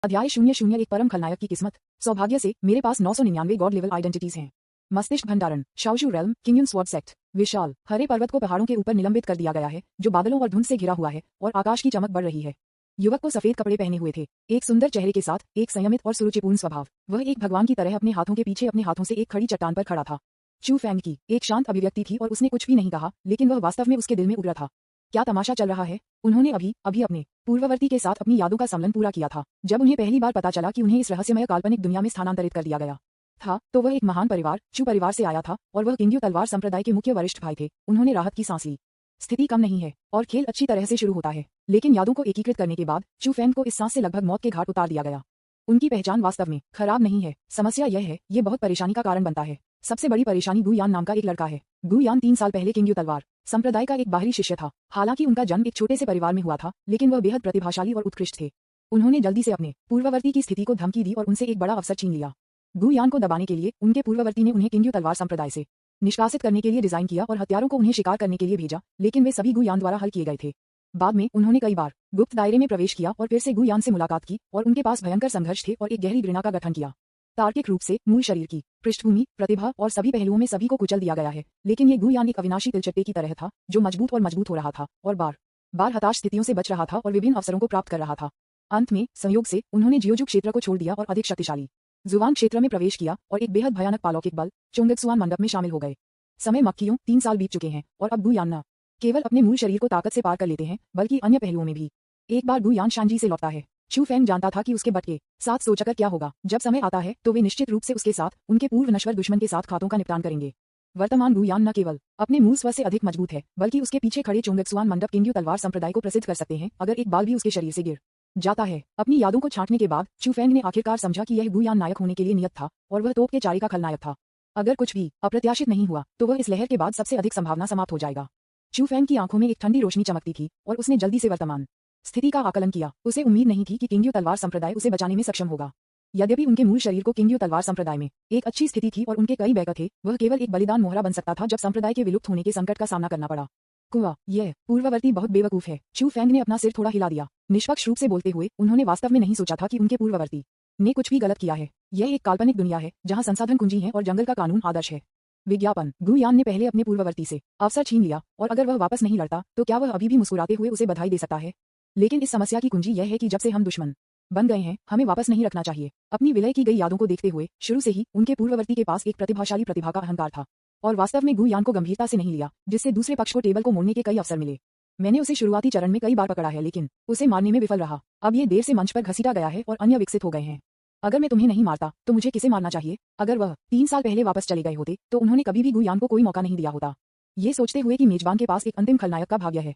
अध्याय 001 परम खलनायक की किस्मत। सौभाग्य से मेरे पास 999 गॉड लेवल आइडेंटिटीज हैं। मस्तिष्क भंडारण, शाओशू रेल्म, किंगयुन स्वॉर्ड सेक्ट। विशाल हरे पर्वत को पहाड़ों के ऊपर निलंबित कर दिया गया है, जो बादलों और धुंध से घिरा हुआ है और आकाश की चमक बढ़ रही है। युवक को सफेद कपड़े पहने हुए थे, एक सुंदर चेहरे के साथ, एक संयमित और सुरुचिपूर्ण स्वभाव। वह एक भगवान की तरह अपने हाथों के पीछे अपने हाथों से एक खड़ी चट्टान पर खड़ा था। चू फैंग की एक शांत अभिव्यक्ति थी और उसने कुछ भी नहीं कहा, लेकिन वह वास्तव में उसके दिल में उगरा था। क्या तमाशा चल रहा है? उन्होंने अभी अपने पूर्ववर्ती के साथ अपनी यादों का सम्मेलन पूरा किया था। जब उन्हें पहली बार पता चला कि उन्हें इस रहस्यमय काल्पनिक दुनिया में स्थानांतरित कर दिया गया था, तो वह एक महान परिवार, चू परिवार से आया था और वह किंग्यू तलवार संप्रदाय के मुख्य वरिष्ठ भाई थे। उन्होंने राहत की सांस ली। स्थिति कम नहीं है और खेल अच्छी तरह से शुरू होता है, लेकिन यादों को एकीकृत करने के बाद चू फैंग को इस सांस से लगभग मौत के घाट उतार दिया गया। उनकी पहचान वास्तव में खराब नहीं है, समस्या यह है, ये बहुत परेशानी का कारण बनता है। सबसे बड़ी परेशानी गु यान नाम का एक लड़का है। गु यान 3 साल पहले किंग्यू तलवार संप्रदाय का एक बाहरी शिष्य था। हालांकि उनका जन्म एक छोटे से परिवार में हुआ था, लेकिन वह बेहद प्रतिभाशाली और उत्कृष्ट थे। उन्होंने जल्दी से अपने पूर्ववर्ती की स्थिति को धमकी दी और उनसे एक बड़ा अवसर छीन लिया। गु यान को दबाने के लिए उनके पूर्ववर्ती ने उन्हें किंग्यू तलवार संप्रदाय से निष्कासित करने के लिए डिजाइन किया और हथियारों को उन्हें शिकार करने के लिए भेजा, लेकिन वे सभी गु यान द्वारा हल किए गए थे। बाद में उन्होंने कई बार गुप्त दायरे में प्रवेश किया और फिर से गु यान से मुलाकात की और उनके पास भयंकर संघर्ष थे और एक गहरी घृणा का गठन किया। तार्किक रूप से मूल शरीर की पृष्ठभूमि, प्रतिभा और सभी पहलुओं में सभी को कुचल दिया गया है, लेकिन ये गु यान एक अविनाशी तिलचट्टे की तरह था, जो मजबूत और मजबूत हो रहा था और बार बार हताश स्थितियों से बच रहा था और विभिन्न अवसरों को प्राप्त कर रहा था। अंत में संयोग से उन्होंने जियोजू क्षेत्र को छोड़ दिया और अधिक शक्तिशाली जुवान क्षेत्र में प्रवेश किया और एक बेहद भयानक पालौकिक बल चोंगत्सुआन मंडप में शामिल हो गए। समय मक्खियों 3 साल बीत चुके हैं और अब गु यान न केवल अपने मूल शरीर को ताकत से पार कर लेते हैं, बल्कि अन्य पहलुओं में भी। एक बार गु यान शांजी से लौटता है। चू फैंग जानता था कि उसके बट के साथ सोचकर क्या होगा। जब समय आता है तो वे निश्चित रूप से उसके साथ, उनके पूर्व नश्वर दुश्मन के साथ खातों का निपटान करेंगे। वर्तमान गु यान न केवल अपने मूल स्व से अधिक मजबूत है, बल्कि उसके पीछे खड़े चोंगत्सुआन मंडप किंग्यू तलवार संप्रदाय को प्रसिद्ध कर सकते हैं अगर एक बाल भी उसके शरीर से गिर जाता है। अपनी यादों को छांटने के बाद चू फैंग ने आखिरकार समझा कि यह गु यान नायक होने के लिए नियत था और वह तोप के चारे का खलनायक था। अगर कुछ भी अप्रत्याशित नहीं हुआ तो वह इस लहर के बाद सबसे अधिक संभावना समाप्त हो जाएगा। चू फैंग की आंखों में एक ठंडी रोशनी चमकती थी और उसने जल्दी से वर्तमान स्थिति का आकलन किया। उसे उम्मीद नहीं थी कि किंग्यू तलवार संप्रदाय उसे बचाने में सक्षम होगा। यद्यपि उनके मूल शरीर को किंग्यू तलवार संप्रदाय में एक अच्छी स्थिति थी और उनके कई बैकअप थे, वह केवल एक बलिदान मोहरा बन सकता था जब संप्रदाय के विलुप्त होने के संकट का सामना करना पड़ा। कुआ, यह पूर्ववर्ती बहुत बेवकूफ है। चू फैंग ने अपना सिर थोड़ा हिला दिया। निष्पक्ष रूप से बोलते हुए उन्होंने वास्तव में नहीं सोचा था कि उनके पूर्ववर्ती ने कुछ भी गलत किया है। यह एक काल्पनिक दुनिया है जहां संसाधन कुंजी है और जंगल का कानून आदर्श है। विज्ञापन, गु यान ने पहले अपने पूर्ववर्ती से अवसर छीन लिया और अगर वह वापस नहीं लड़ता तो क्या वह अभी भी मुस्कुराते हुए उसे बधाई दे सकता है? लेकिन इस समस्या की कुंजी यह है कि जब से हम दुश्मन बन गए हैं, हमें वापस नहीं रखना चाहिए। अपनी विलय की गई यादों को देखते हुए शुरू से ही उनके पूर्ववर्ती के पास एक प्रतिभाशाली प्रतिभा का अहंकार था और वास्तव में गु यान को गंभीरता से नहीं लिया, जिससे दूसरे पक्ष को टेबल को मोड़ने के कई अवसर मिले। मैंने उसे शुरुआती चरण में कई बार पकड़ा है, लेकिन उसे मारने में विफल रहा। अब ये देर से मंच पर घसीटा गया है और अन्य विकसित हो गए हैं। अगर मैं तुम्हें नहीं मारता तो मुझे किसे मारना चाहिए? अगर वह 3 साल पहले वापस चले गए होते तो उन्होंने कभी भी गु यान को कोई मौका नहीं दिया होता। ये सोचते हुए कि मेजबान के पास एक अंतिम खलनायक का भाग्य है।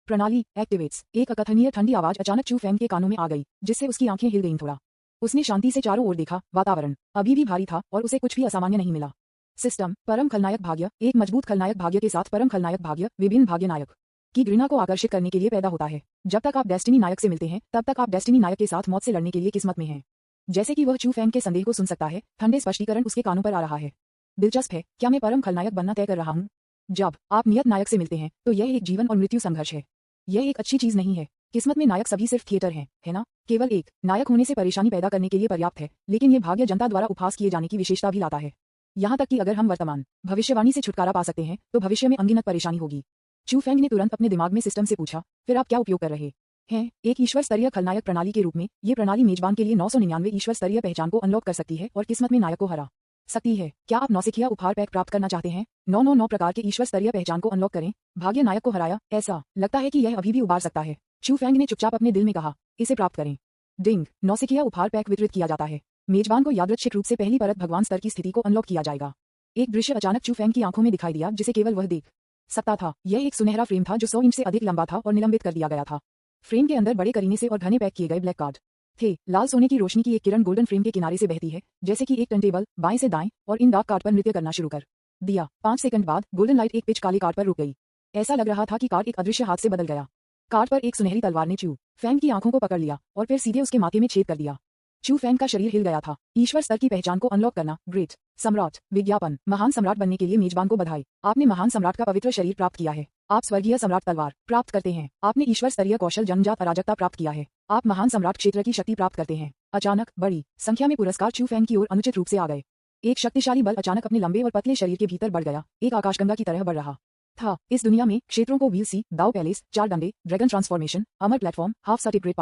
प्रणाली एक्टिवेट्स। एक अकथनीय ठंडी आवाज अचानक चू फैंग के कानों में आ गई, जिससे उसकी आंखें हिल गईं थोड़ा। उसने शांति से चारों ओर देखा। वातावरण अभी भी भारी था और उसे कुछ भी असामान्य नहीं मिला। सिस्टम, परम खलनायक भाग्य। एक मजबूत खलनायक भाग्य के साथ परम खलनायक भाग्य विभिन्न भाग्य नायक की घृणा को आकर्षित करने के लिए पैदा होता है। जब तक आप डेस्टिनी नायक से मिलते हैं तब तक आप डेस्टिनी नायक के साथ मौत से लड़ने के लिए किस्मत में हैं। जैसे कि वह चू फैंग के संदेह को सुन सकता है, ठंडे स्पष्टीकरण उसके कानों पर आ रहा है। दिलचस्प है, क्या मैं परम खलनायक बनना तय कर रहा हूँ? जब आप नियत नायक से मिलते हैं तो यह एक जीवन और मृत्यु संघर्ष है। यह एक अच्छी चीज नहीं है। किस्मत में नायक सभी सिर्फ थिएटर हैं, है ना? केवल एक नायक होने से परेशानी पैदा करने के लिए पर्याप्त है, लेकिन ये भाग्य जनता द्वारा उपहास किए जाने की विशेषता भी लाता है। यहाँ तक कि अगर हम वर्तमान भविष्यवाणी से छुटकारा पा सकते हैं तो भविष्य में अनगिनत परेशानी होगी। चू फैंग ने तुरंत अपने दिमाग में सिस्टम से पूछा, फिर आप क्या उपयोग कर रहे हैं? एक ईश्वर स्तरीय खलनायक प्रणाली के रूप में ये प्रणाली मेजबान के लिए 999 ईश्वर स्तरीय पहचान को अनलॉक कर सकती है और किस्मत में नायक को हरा सकती है। क्या आप नौसिखिया उपहार पैक प्राप्त करना चाहते हैं? 999 प्रकार के ईश्वर स्तरीय पहचान को अनलॉक करें। भाग्य नायक को हराया। ऐसा लगता है कि यह अभी भी उबार सकता है। चू फैंग ने चुपचाप अपने दिल में कहा, इसे प्राप्त करें। डिंग, नौसिखिया उपहार पैक वितरित किया जाता है। मेजबान को यादृच्छिक रूप से पहली परत भगवान स्तर की स्थिति को अनलॉक किया जाएगा। एक दृश्य अचानक चू फैंग की आंखों में दिखाई दिया जिसे केवल वह देख सकता था। यह एक सुनहरा फ्रेम था जो 100 इंच से अधिक लंबा था और निलंबित कर दिया गया था। फ्रेम के अंदर बड़े करीने से और घने पैक किए गए ब्लैक कार्ड थे। लाल सोने की रोशनी की एक किरण गोल्डन फ्रेम के किनारे से बहती है, जैसे कि एक टर्नटेबल बाएं से दाएं, और इन डार्क कार्ड पर नृत्य करना शुरू कर दिया। 5 सेकंड बाद गोल्डन लाइट एक पिच काले कार्ड पर रुक गई। ऐसा लग रहा था कि कार्ड एक अदृश्य हाथ से बदल गया। कार्ड पर एक सुनहरी तलवार ने चू फैंग की आंखों को पकड़ लिया और फिर सीधे उसके माथे में छेद कर दिया। चू फैंग का शरीर हिल गया था। ईश्वर स्तर की पहचान को अनलॉक करना। ग्रेट सम्राट। विज्ञापन, महान सम्राट बनने के लिए मेजबान को बधाई। आपने महान सम्राट का पवित्र शरीर प्राप्त किया है। आप स्वर्गीय सम्राट तलवार प्राप्त करते हैं। आपने ईश्वर स्तरीय कौशल जन्मजात अराजकता प्राप्त किया है। आप महान सम्राट क्षेत्र की शक्ति प्राप्त करते हैं। अचानक बड़ी संख्या में पुरस्कार चू फेंग की ओर अनुचित रूप से आ गए। एक शक्तिशाली बल अचानक अपने लंबे और पतले शरीर के भीतर बढ़ गया, एक आकाशगंगा की तरह बढ़ रहा था। इस दुनिया में क्षेत्रों को व्हील सी, दाव पैलेस, चार डंडे, ड्रैगन ट्रांसफॉर्मेशन, अमर platform, half सर्टिक great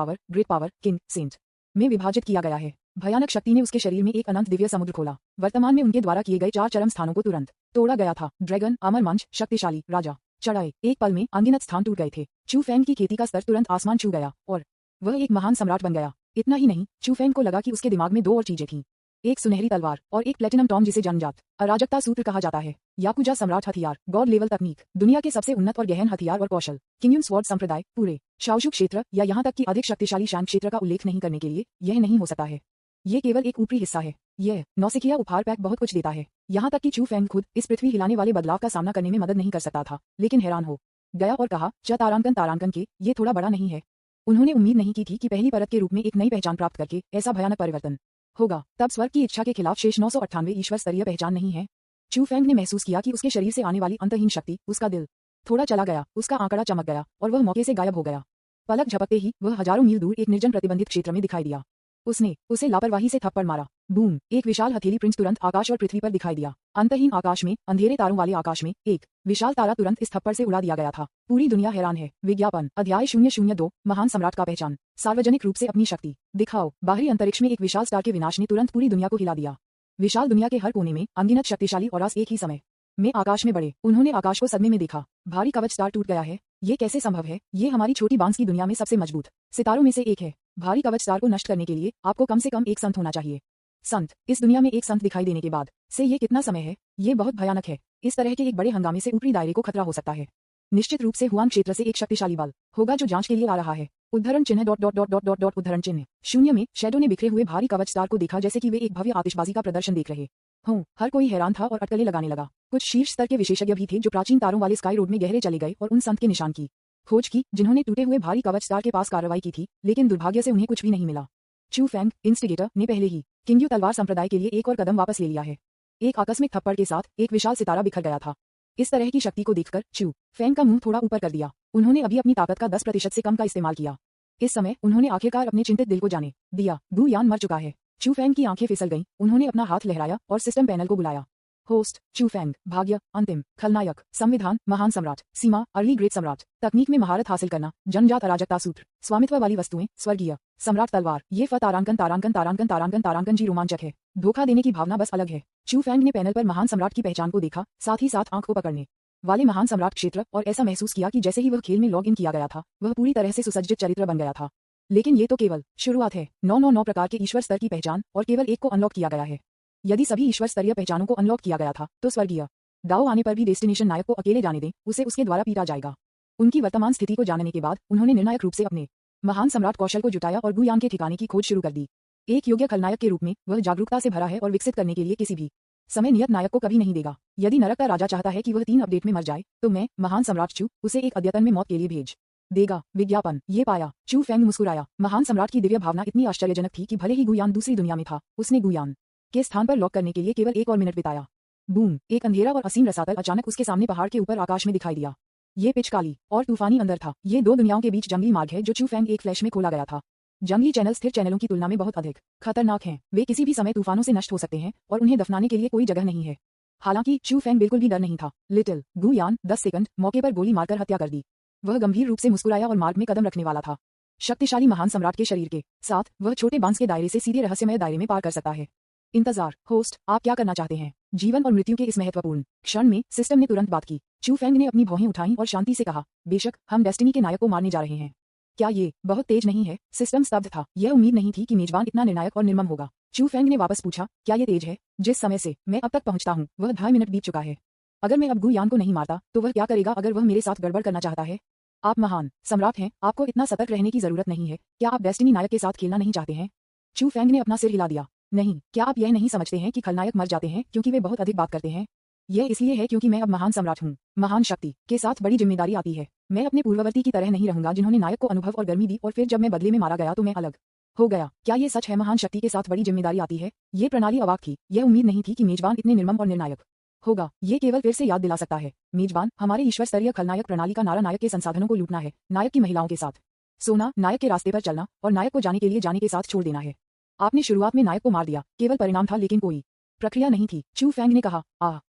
power, king, Saint में विभाजित किया गया है। भयानक शक्ति ने उसके शरीर में एक अनंत दिव्य समुद्र खोला। वर्तमान में उनके द्वारा किए गए 4 चरम स्थानों को तुरंत तोड़ा गया था। ड्रैगन, अमर मंच, शक्तिशाली राजा चढ़ाए। एक पल में अनगिनत स्थान टूट गए थे। चू फेंग की खेती का स्तर तुरंत आसमान छू गया और वह एक महान सम्राट बन गया। इतना ही नहीं, चू फेंग को लगा कि उसके दिमाग में 2 और चीजें थीं, एक सुनहरी तलवार और एक प्लेटिनम टॉम जिसे जन्मजात अराजकता सूत्र कहा जाता है। याकुजा सम्राट हथियार, गॉड लेवल तकनीक, दुनिया के सबसे उन्नत और गहन हथियार और कौशल। किंगयुन स्वॉर्ड संप्रदाय, पूरे शाओशू क्षेत्र या यहाँ तक कि अधिक शक्तिशाली शान क्षेत्र का उल्लेख नहीं करने के लिए यह नहीं हो सकता है। ये केवल एक ऊपरी हिस्सा है। यह नौसिखिया उपहार पैक बहुत कुछ देता है। यहाँ तक कि चू फेंग खुद इस पृथ्वी हिलाने वाले बदलाव का सामना करने में मदद नहीं कर सकता था, लेकिन हैरान हो गया और कहा, तारांकन के ये थोड़ा बड़ा नहीं है। उन्होंने उम्मीद नहीं की थी कि पहली परत के रूप में एक नई पहचान प्राप्त करके ऐसा भयानक परिवर्तन होगा। तब स्वर्ग की इच्छा के खिलाफ शेष 998 ईश्वर स्तरीय पहचान नहीं है। चू फेंग ने महसूस किया कि उसके शरीर से आने वाली अंतहीन शक्ति, उसका दिल थोड़ा चला गया, उसका आंकड़ा चमक गया और वह मौके से गायब हो गया। पलक झपकते ही वह हजारों मील दूर एक निर्जन प्रतिबंधित क्षेत्र में दिखाई दिया। उसने उसे लापरवाही से थप्पड़ मारा। बूम! एक विशाल हथेली प्रिंस तुरंत आकाश और पृथ्वी पर दिखाई दिया। अंतहीन आकाश में, अंधेरे तारों वाले आकाश में एक विशाल तारा तुरंत इस थप्पड़ से उड़ा दिया गया था। पूरी दुनिया हैरान है। विज्ञापन अध्याय 002 महान सम्राट का पहचान। सार्वजनिक रूप से अपनी शक्ति दिखाओ। बाहरी अंतरिक्ष में एक विशाल स्टार के विनाश ने तुरंत पूरी दुनिया को हिला दिया। विशाल दुनिया के हर कोने में अनगिनत शक्तिशाली औरास एक ही समय में आकाश में बढ़े। उन्होंने आकाश को सदमे में देखा। भारी कवच स्टार टूट गया है। ये कैसे संभव है? ये हमारी छोटी बांस की दुनिया में सबसे मजबूत सितारों में से एक है। भारी कवच स्टार को नष्ट करने के लिए आपको कम से कम एक संत होना चाहिए। संत, इस दुनिया में एक संत दिखाई देने के बाद से ये कितना समय है? ये बहुत भयानक है। इस तरह के एक बड़े हंगामे से ऊपरी दायरे को खतरा हो सकता है। निश्चित रूप से हुआन क्षेत्र से एक शक्तिशाली बल होगा जो जांच के लिए आ रहा है। उद्धरण चिन्ह उद्धरण चिन्ह। शून्य में शैडो ने बिखरे हुए भारी कवच स्टार को देखा जैसे कि वे एक भव्य आतिशबाजी का प्रदर्शन देख रहे हों। हर कोई हैरान था और अटकलें लगाने लगा। कुछ शीर्ष स्तर के विशेषज्ञ भी थे जो प्राचीन तारों वाले स्काई रोड में गहरे चले गए और उन संत के निशान की खोज की जिन्होंने टूटे हुए भारी कवच स्टार के पास कार्रवाई की थी, लेकिन दुर्भाग्य से उन्हें कुछ भी नहीं मिला। चू फेंग, इंस्टिगेटर, ने पहले ही किंगयू तलवार संप्रदाय के लिए एक और कदम वापस ले लिया है। एक आकस्मिक थप्पड़ के साथ एक विशाल सितारा बिखर गया था। इस तरह की शक्ति को देखकर चू फेंग का मुंह थोड़ा ऊपर कर दिया। उन्होंने अभी अपनी ताकत का 10% से कम का इस्तेमाल किया। इस समय उन्होंने आखिरकार अपने चिंतित दिल को जाने दिया। गु यान मर चुका है। चू फेंग की आंखें फिसल गईं। उन्होंने अपना हाथ लहराया और सिस्टम पैनल को बुलाया। होस्ट चू फेंग, भाग्य, अंतिम, खलनायक, संविधान, महान सम्राट, सीमा, अर्ली ग्रेट सम्राट, तकनीक में महारत हासिल करना, जन्मजात अराजकता सूत्र, स्वामित्व वाली वस्तुएं, स्वर्गीय सम्राट तलवार। ये तारांकन जी रोमांचक है। धोखा देने की भावना बस अलग है। चू फेंग ने पैनल पर महान सम्राट की पहचान को देखा, साथ ही साथ आंख को पकड़ने वाले महान सम्राट क्षेत्र, और ऐसा महसूस किया कि जैसे ही वह खेल में लॉग इन किया गया था, वह पूरी तरह से सुसज्जित चरित्र बन गया था। लेकिन ये तो केवल शुरुआत है। 999 प्रकार के ईश्वर स्तर की पहचान और केवल एक को अनलॉक किया गया है। यदि सभी ईश्वर स्तरीय पहचानों को अनलॉक किया गया था, तो स्वर्गीय दाओ आने पर भी डेस्टिनेशन नायक को अकेले जाने दें, उसे उसके द्वारा पीटा जाएगा। उनकी वर्तमान स्थिति को जानने के बाद उन्होंने निर्णायक रूप से अपने महान सम्राट कौशल को जुटाया और गुयान के ठिकाने की खोज शुरू कर दी। एक योग्य खलनायक के रूप में वह जागरूकता से भरा है और विकसित करने के लिए किसी भी समय नियत नायक को कभी नहीं देगा। यदि नरक का राजा चाहता है कि वह 3 अपडेट में मर जाए, तो मैं, महान सम्राट चू, उसे एक अद्यतन में मौत के लिए भेज देगा। विज्ञापन ये पाया। चू फेंग मुस्कुराया। महान सम्राट की दिव्य भावना इतनी आश्चर्यजनक थी कि भले ही गुयान दूसरी दुनिया में था, उसने गुयान के स्थान पर लॉक करने के लिए केवल 1 और मिनट बिताया। बूम! एक अंधेरा और असीम रसातल अचानक उसके सामने पहाड़ के ऊपर आकाश में दिखाई दिया। ये पिचकाली और तूफानी अंदर था। ये 2 दुनियाओं के बीच जंगली मार्ग है जो चू फेंग एक फ्लैश में खोला गया था। जंगली चैनल स्थिर चैनलों की तुलना में बहुत अधिक खतरनाक हैं। वे किसी भी समय तूफानों से नष्ट हो सकते हैं और उन्हें दफनाने के लिए कोई जगह नहीं है। हालांकि चू फेंग बिल्कुल भी डर नहीं था। लिटिल गुयान 10 सेकंड मौके पर गोली मारकर हत्या कर दी। वह गंभीर रूप से मुस्कुराया और मार्ग में कदम रखने वाला था। शक्तिशाली महान सम्राट के शरीर के साथ वह छोटे बांस के दायरे से सीधे रहस्यमय दायरे में पार कर सकता है। इंतजार। होस्ट, आप क्या करना चाहते हैं? जीवन और मृत्यु के इस महत्वपूर्ण क्षण में सिस्टम ने तुरंत बात की। चू फेंग ने अपनी भौहें उठाईं और शांति से कहा, बेशक हम डेस्टिनी के नायक को मारने जा रहे हैं। क्या ये बहुत तेज नहीं है? सिस्टम स्तब्ध था। यह उम्मीद नहीं थी कि मेजबान इतना निर्णायक और निर्मम होगा। चू फेंग ने वापस पूछा, क्या ये तेज है? जिस समय से मैं अब तक पहुंचता हूं, वह 2.5 मिनट बीत चुका है। अगर मैं अब गुयान को नहीं मारता, तो वह क्या करेगा अगर वह मेरे साथ गड़बड़ करना चाहता है? आप महान सम्राट हैं, आपको इतना सतर्क रहने की जरूरत नहीं है। क्या आप डेस्टिनी नायक के साथ खेलना नहीं चाहते हैं? चू फेंग ने अपना सिर हिला दिया। नहीं, क्या आप यह नहीं समझते हैं कि खलनायक मर जाते हैं क्योंकि वे बहुत अधिक बात करते हैं? यह इसलिए है क्योंकि मैं अब महान सम्राट हूँ। महान शक्ति के साथ बड़ी जिम्मेदारी आती है। मैं अपने पूर्ववर्ती की तरह नहीं रहूंगा जिन्होंने नायक को अनुभव और गर्मी दी और फिर जब मैं बदले में मारा गया तो मैं अलग हो गया। क्या ये सच है? महान शक्ति के साथ बड़ी जिम्मेदारी आती है। ये प्रणाली अवाक थी। यह उम्मीद नहीं थी कि मेजबान इतने निर्मम और निर्णायक होगा। ये केवल फिर से याद दिला सकता है, मेजबान, हमारे ईश्वर स्तरीय खलनायक प्रणाली का नारा नायक के संसाधनों को लूटना है, नायक की महिलाओं के साथ सोना, नायक के रास्ते पर चलना और नायक को जाने के लिए जाने के साथ छोड़ देना है। आपने शुरुआत में नायक को मार दिया, केवल परिणाम था लेकिन कोई प्रक्रिया नहीं थी। चू फैंग ने कहा,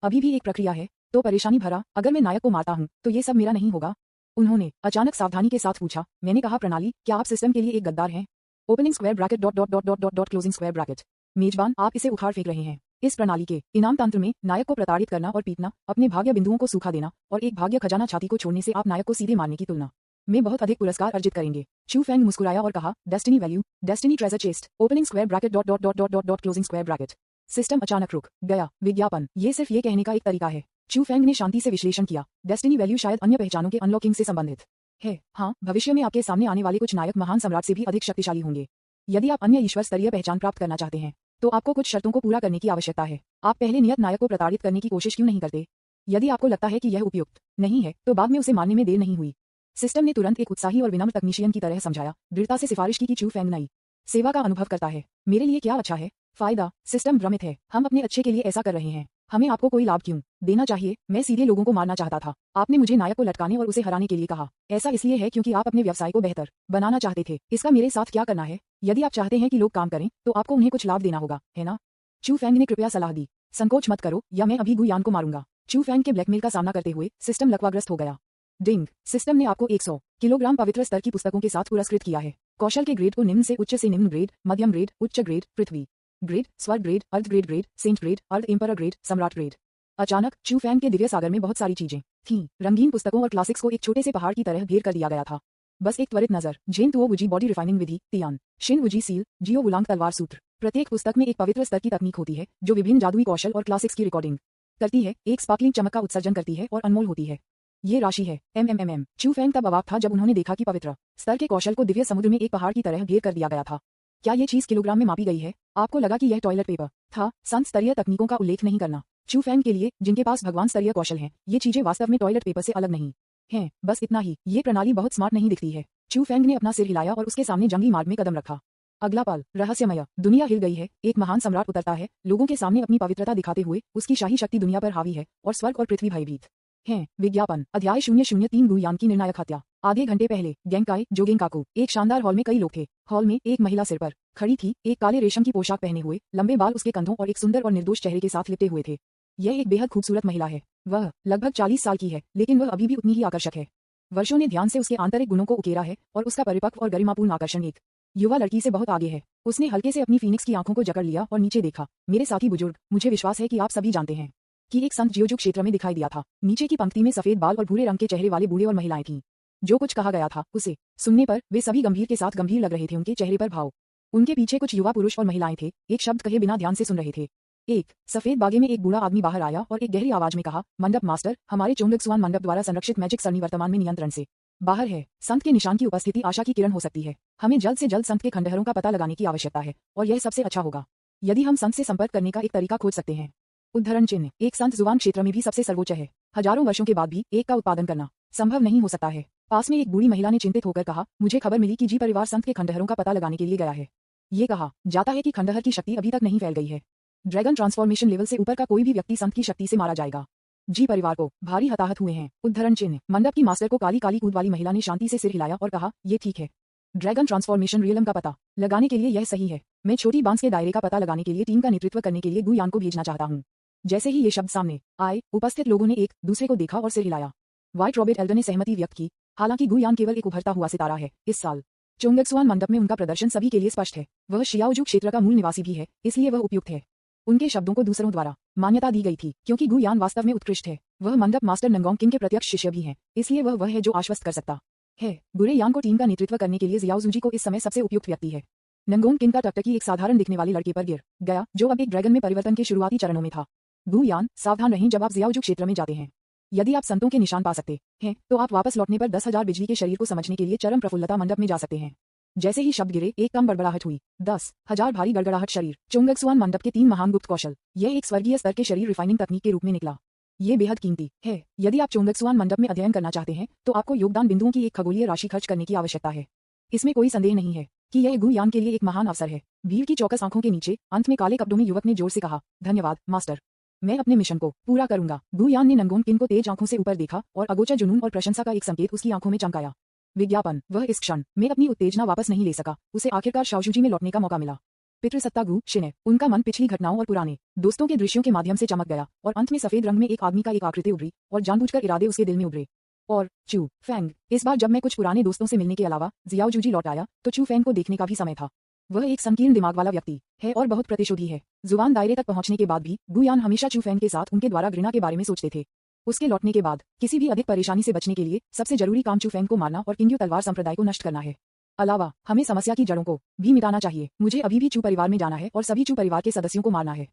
अभी भी एक प्रक्रिया है, तो परेशानी भरा, अगर मैं नायक को मारता हूँ तो ये सब मेरा नहीं होगा। उन्होंने अचानक सावधानी के साथ पूछा। मैंने कहा, प्रणाली, क्या आप सिस्टम के लिए एक गद्दार हैं? Opening square bracket dot dot dot dot dot dot closing square bracket. मेजबान, आप इसे उखाड़ फेंक रहे हैं। इस प्रणाली के इनाम तंत्र में नायक को प्रताड़ित करना और पीटना, अपने भाग्य बिंदुओं को सूखा देना और एक भाग्य खजाना छाती को छोड़ने से आप नायक को सीधे मारने की तुलना में बहुत अधिक पुरस्कार अर्जित करेंगे। चू फैंग मुस्कुराया और कहा, destiny value, destiny treasure chest, opening square bracket dot dot dot dot dot dot closing square bracket. System अचानक रुक गया। विज्ञापन, ये सिर्फ ये कहने का एक तरीका है। चू फैंग ने शांति से विश्लेषण किया। डेस्टिनी वैल्यू शायद अन्य पहचानों के अनलॉकिंग से संबंधित है। हाँ, भविष्य में आपके सामने आने वाले कुछ नायक महान सम्राट से भी अधिक शक्तिशाली होंगे। यदि आप अन्य ईश्वर स्तरीय पहचान प्राप्त करना चाहते हैं तो आपको कुछ शर्तों को पूरा करने की आवश्यकता है। आप पहले नियत नायक को प्रताड़ित करने की कोशिश क्यों नहीं करते? यदि आपको लगता है कि यह उपयुक्त नहीं है तो बाद में उसे मानने में देर नहीं हुई। सिस्टम ने तुरंत एक उत्साही और विनम्र तकनीशियन की तरह समझाया। दृढ़ता से सिफारिश की कि चू फैंग नई सेवा का अनुभव करता है। मेरे लिए क्या अच्छा है? फायदा। सिस्टम भ्रमित है। हम अपने अच्छे के लिए ऐसा कर रहे हैं। हमें आपको कोई लाभ क्यों देना चाहिए? मैं सीधे लोगों को मारना चाहता था। आपने मुझे नायक को लटकाने और उसे हराने के लिए कहा। ऐसा इसलिए है क्योंकि आप अपने व्यवसाय को बेहतर बनाना चाहते थे। इसका मेरे साथ क्या करना है? यदि आप चाहते हैं कि लोग काम करें तो आपको उन्हें कुछ लाभ देना होगा, है ना? चू फैंग ने कृपया सलाह दी। संकोच मत करो या मैं अभी गुयान को मारूंगा। चू फैंग के ब्लैकमेल का सामना करते हुए सिस्टम लकवाग्रस्त हो गया। डिंग, सिस्टम ने आपको 100 किलोग्राम पवित्र स्तर की पुस्तकों के साथ पुरस्कृत किया है। कौशल के ग्रेड को निम्न से निम्न ग्रेड, मध्यम ग्रेड, उच्च ग्रेड, पृथ्वी ग्रेड, स्वर्ग ग्रेड, अर्ध ग्रेड, सेंट ग्रेड, अर्ध एम्परर ग्रेड, सम्राट ग्रेड। अचानक चू फैंग के दिव्य सागर में बहुत सारी चीजें थीं। रंगीन पुस्तकों और क्लासिक्स को एक छोटे से पहाड़ की तरह घेर कर दिया गया था। बस एक त्वरित नजर। जेन तुओ वुजी बॉडी रिफाइनिंग विधि, तियान शिन वुजी सील, जियो वुलांग तलवार सूत्र। प्रत्येक पुस्तक में एक पवित्र स्तर की तकनीक होती है जो विभिन्न जादुई कौशल और क्लासिक्स की रिकॉर्डिंग करती है, एक स्पार्कलिंग चमक का उत्सर्जन करती है और अनमोल होती है। ये राशि है MMMM। चू फैंग तब अवाक था जब उन्होंने देखा कि पवित्र स्तर के कौशल को दिव्य समुद्र में एक पहाड़ की तरह घेर कर दिया गया था। क्या ये चीज किलोग्राम में मापी गई है? आपको लगा कि यह टॉयलेट पेपर था? संत स्तरीय तकनीकों का उल्लेख नहीं करना। चू फैंग के लिए, जिनके पास भगवान स्तरीय कौशल हैं, ये चीजें वास्तव में टॉयलेट पेपर से अलग नहीं हैं। बस इतना ही। ये प्रणाली बहुत स्मार्ट नहीं दिखती है। चू फैंग ने अपना सिर हिलाया और उसके सामने जंगली मार्ग में कदम रखा। अगला पल रहस्यमय। दुनिया हिल गई है। एक महान सम्राट उतरता है, लोगों के सामने अपनी पवित्रता दिखाते हुए। उसकी शाही शक्ति दुनिया पर हावी है और स्वर्ग और पृथ्वी भयभीत हैं। विज्ञापन, अध्याय 003 गुयान की निर्णायक हत्या। आधे घंटे पहले गेंकाई जोगेंकाकू एक शानदार हॉल में कई लोग थे। हॉल में एक महिला सिर पर खड़ी थी, एक काले रेशम की पोशाक पहने हुए, लंबे बाल उसके कंधों और एक सुंदर और निर्दोष चेहरे के साथ लिपटे हुए थे। यह एक बेहद खूबसूरत महिला है। वह लगभग 40 साल की है, लेकिन वह अभी भी उतनी ही आकर्षक है। वर्षों ने ध्यान से उसके आंतरिक गुणों को उकेरा है और उसका परिपक्व और गरिमापूर्ण आकर्षण एक युवा लड़की से बहुत आगे है। उसने हल्के से अपनी फीनिक्स की आंखों को जकड़ लिया और नीचे देखा। मेरे साथी बुजुर्ग, मुझे विश्वास है कि आप सभी जानते हैं कि एक संत जियोजुक क्षेत्र में दिखाई दिया था। नीचे की पंक्ति में सफेद बाल और भूरे रंग के चेहरे वाले बूढ़े और महिलाएं थीं। जो कुछ कहा गया था उसे सुनने पर वे सभी गंभीर के साथ गंभीर लग रहे थे। उनके चेहरे पर भाव। उनके पीछे कुछ युवा पुरुष और महिलाएं थे, एक शब्द कहे बिना ध्यान से सुन रहे थे। एक सफेद बागे में एक बूढ़ा आदमी बाहर आया और एक गहरी आवाज में कहा, मंडप मास्टर, हमारे चोंगक्सुआन मंडप द्वारा संरक्षित मैजिक सरनी वर्तमान में नियंत्रण से बाहर है। संत के निशान की उपस्थिति आशा की किरण हो सकती है। हमें जल्द से जल्द संत के खंडहरों का पता लगाने की आवश्यकता है और यह सबसे अच्छा होगा यदि हम संत से संपर्क करने का एक तरीका खोज सकते हैं। उद्धरण चिन्ह, एक संत जुबान क्षेत्र में भी सबसे सर्वोच्च है। हजारों वर्षों के बाद भी एक का उत्पादन करना संभव नहीं हो सकता है। पास में एक बूढ़ी महिला ने चिंतित होकर कहा, मुझे खबर मिली कि जी परिवार संत के खंडहरों का पता लगाने के लिए गया है। ये कहा जाता है कि खंडहर की शक्ति अभी तक नहीं फैल गई है। ड्रैगन ट्रांसफॉर्मेशन लेवल से ऊपर का कोई भी व्यक्ति संत की शक्ति से मारा जाएगा। जी परिवार को भारी हताहत हुए हैं। उद्धरण चिन्ह, मंडप की मास्टर को काली काली कूद वाली महिला ने शांति से सिर हिलाया और कहा, ये ठीक है। ड्रैगन ट्रांसफॉर्मेशन रियलम का पता लगाने के लिए यह सही है। मैं छोटी बांस के दायरे का पता लगाने के लिए टीम का नेतृत्व करने के लिए गुयान को भेजना चाहता हूँ। जैसे ही ये शब्द सामने आए, उपस्थित लोगों ने एक दूसरे को देखा और सिर हिलाया। व्हाइट रॉबर्ट एल्डर ने सहमति व्यक्त की। हालांकि गुयान केवल एक उभरता हुआ सितारा है, इस साल चोंगक्सुआन मंडप में उनका प्रदर्शन सभी के लिए स्पष्ट है। वह शियाओजू क्षेत्र का मूल निवासी भी है, इसलिए वह उपयुक्त है। उनके शब्दों को दूसरों द्वारा मान्यता दी गई थी क्योंकि गुयान वास्तव में उत्कृष्ट है। वह मंडप मास्टर नंगोंग किंग के प्रत्यक्ष शिष्य भी हैं, इसलिए वह है जो आश्वस्त कर सकता है। बुरे यान को टीम का नेतृत्व करने के लिए जियाओजूजी को इस समय सबसे उपयुक्त व्यक्ति है। नंगोंग किंग का टकटकी एक साधारण दिखने वाले लड़के पर गिर गया जो अब एक ड्रैगन में परिवर्तन के शुरुआती चरणों में था। गुयान, सावधान रहें जब आप जियाओजू क्षेत्र में जाते हैं। यदि आप संतों के निशान पा सकते हैं तो आप वापस लौटने पर 10,000 बिजली के शरीर को समझने के लिए चरम प्रफुल्लता मंडप में जा सकते हैं। जैसे ही शब्द गिरे, एक कम बड़बड़ाहट हुई। 10,000 भारी गड़गड़ाहट शरीर। चोंगक्सुआन मंडप के 3 महान गुप्त कौशल। यह एक स्वर्गीय स्तर के शरीर रिफाइनिंग तकनीक के रूप में निकला। ये बेहद कीमती है। यदि आप चोंगक्सुआन मंडप में अध्ययन करना चाहते हैं तो आपको योगदान बिंदुओं की एक खगोलीय राशि खर्च करने की आवश्यकता है। इसमें कोई संदेह नहीं है कि यह गुयान के लिए एक महान अवसर है। भीड़ की चौकस आंखों के नीचे अंत में काले कपड़ों में युवक ने जोर से कहा, धन्यवाद मास्टर, मैं अपने मिशन को पूरा करूंगा। गुयान ने नंगोंग किंग को तेज आंखों से ऊपर देखा और अगोचर जुनून और प्रशंसा का एक संकेत उसकी आंखों में चमकाया। विज्ञापन। वह इस क्षण में अपनी उत्तेजना वापस नहीं ले सका। उसे आखिरकार शाओशूजी में लौटने का मौका मिला। पितृसत्ता गु शिने। उनका मन पिछली घटनाओं और पुराने दोस्तों के दृश्यों के माध्यम से चमक गया और अंत में सफेद रंग में एक आदमी का एक आकृति उभरी और जानबूझकर इरादे उसके दिल में उभरे। और चू फेंग, इस बार जब मैं कुछ पुराने दोस्तों से मिलने के अलावा जियाओ जूजी लौट आया तो चू फेंग को देखने का भी समय था। वह एक संकीर्ण दिमाग वाला व्यक्ति है और बहुत प्रतिशोधी है। जुबान दायरे तक पहुंचने के बाद भी गुयान हमेशा चू फेंग के साथ उनके द्वारा घृणा के बारे में सोचते थे। उसके लौटने के बाद किसी भी अधिक परेशानी से बचने के लिए सबसे जरूरी काम चू फेंग को मारना और किंग्यू तलवार संप्रदाय को नष्ट करना है। अलावा हमें समस्या की जड़ों को भी मिटाना चाहिए। मुझे अभी भी चू परिवार में जाना है और सभी चू परिवार के सदस्यों को मारना है।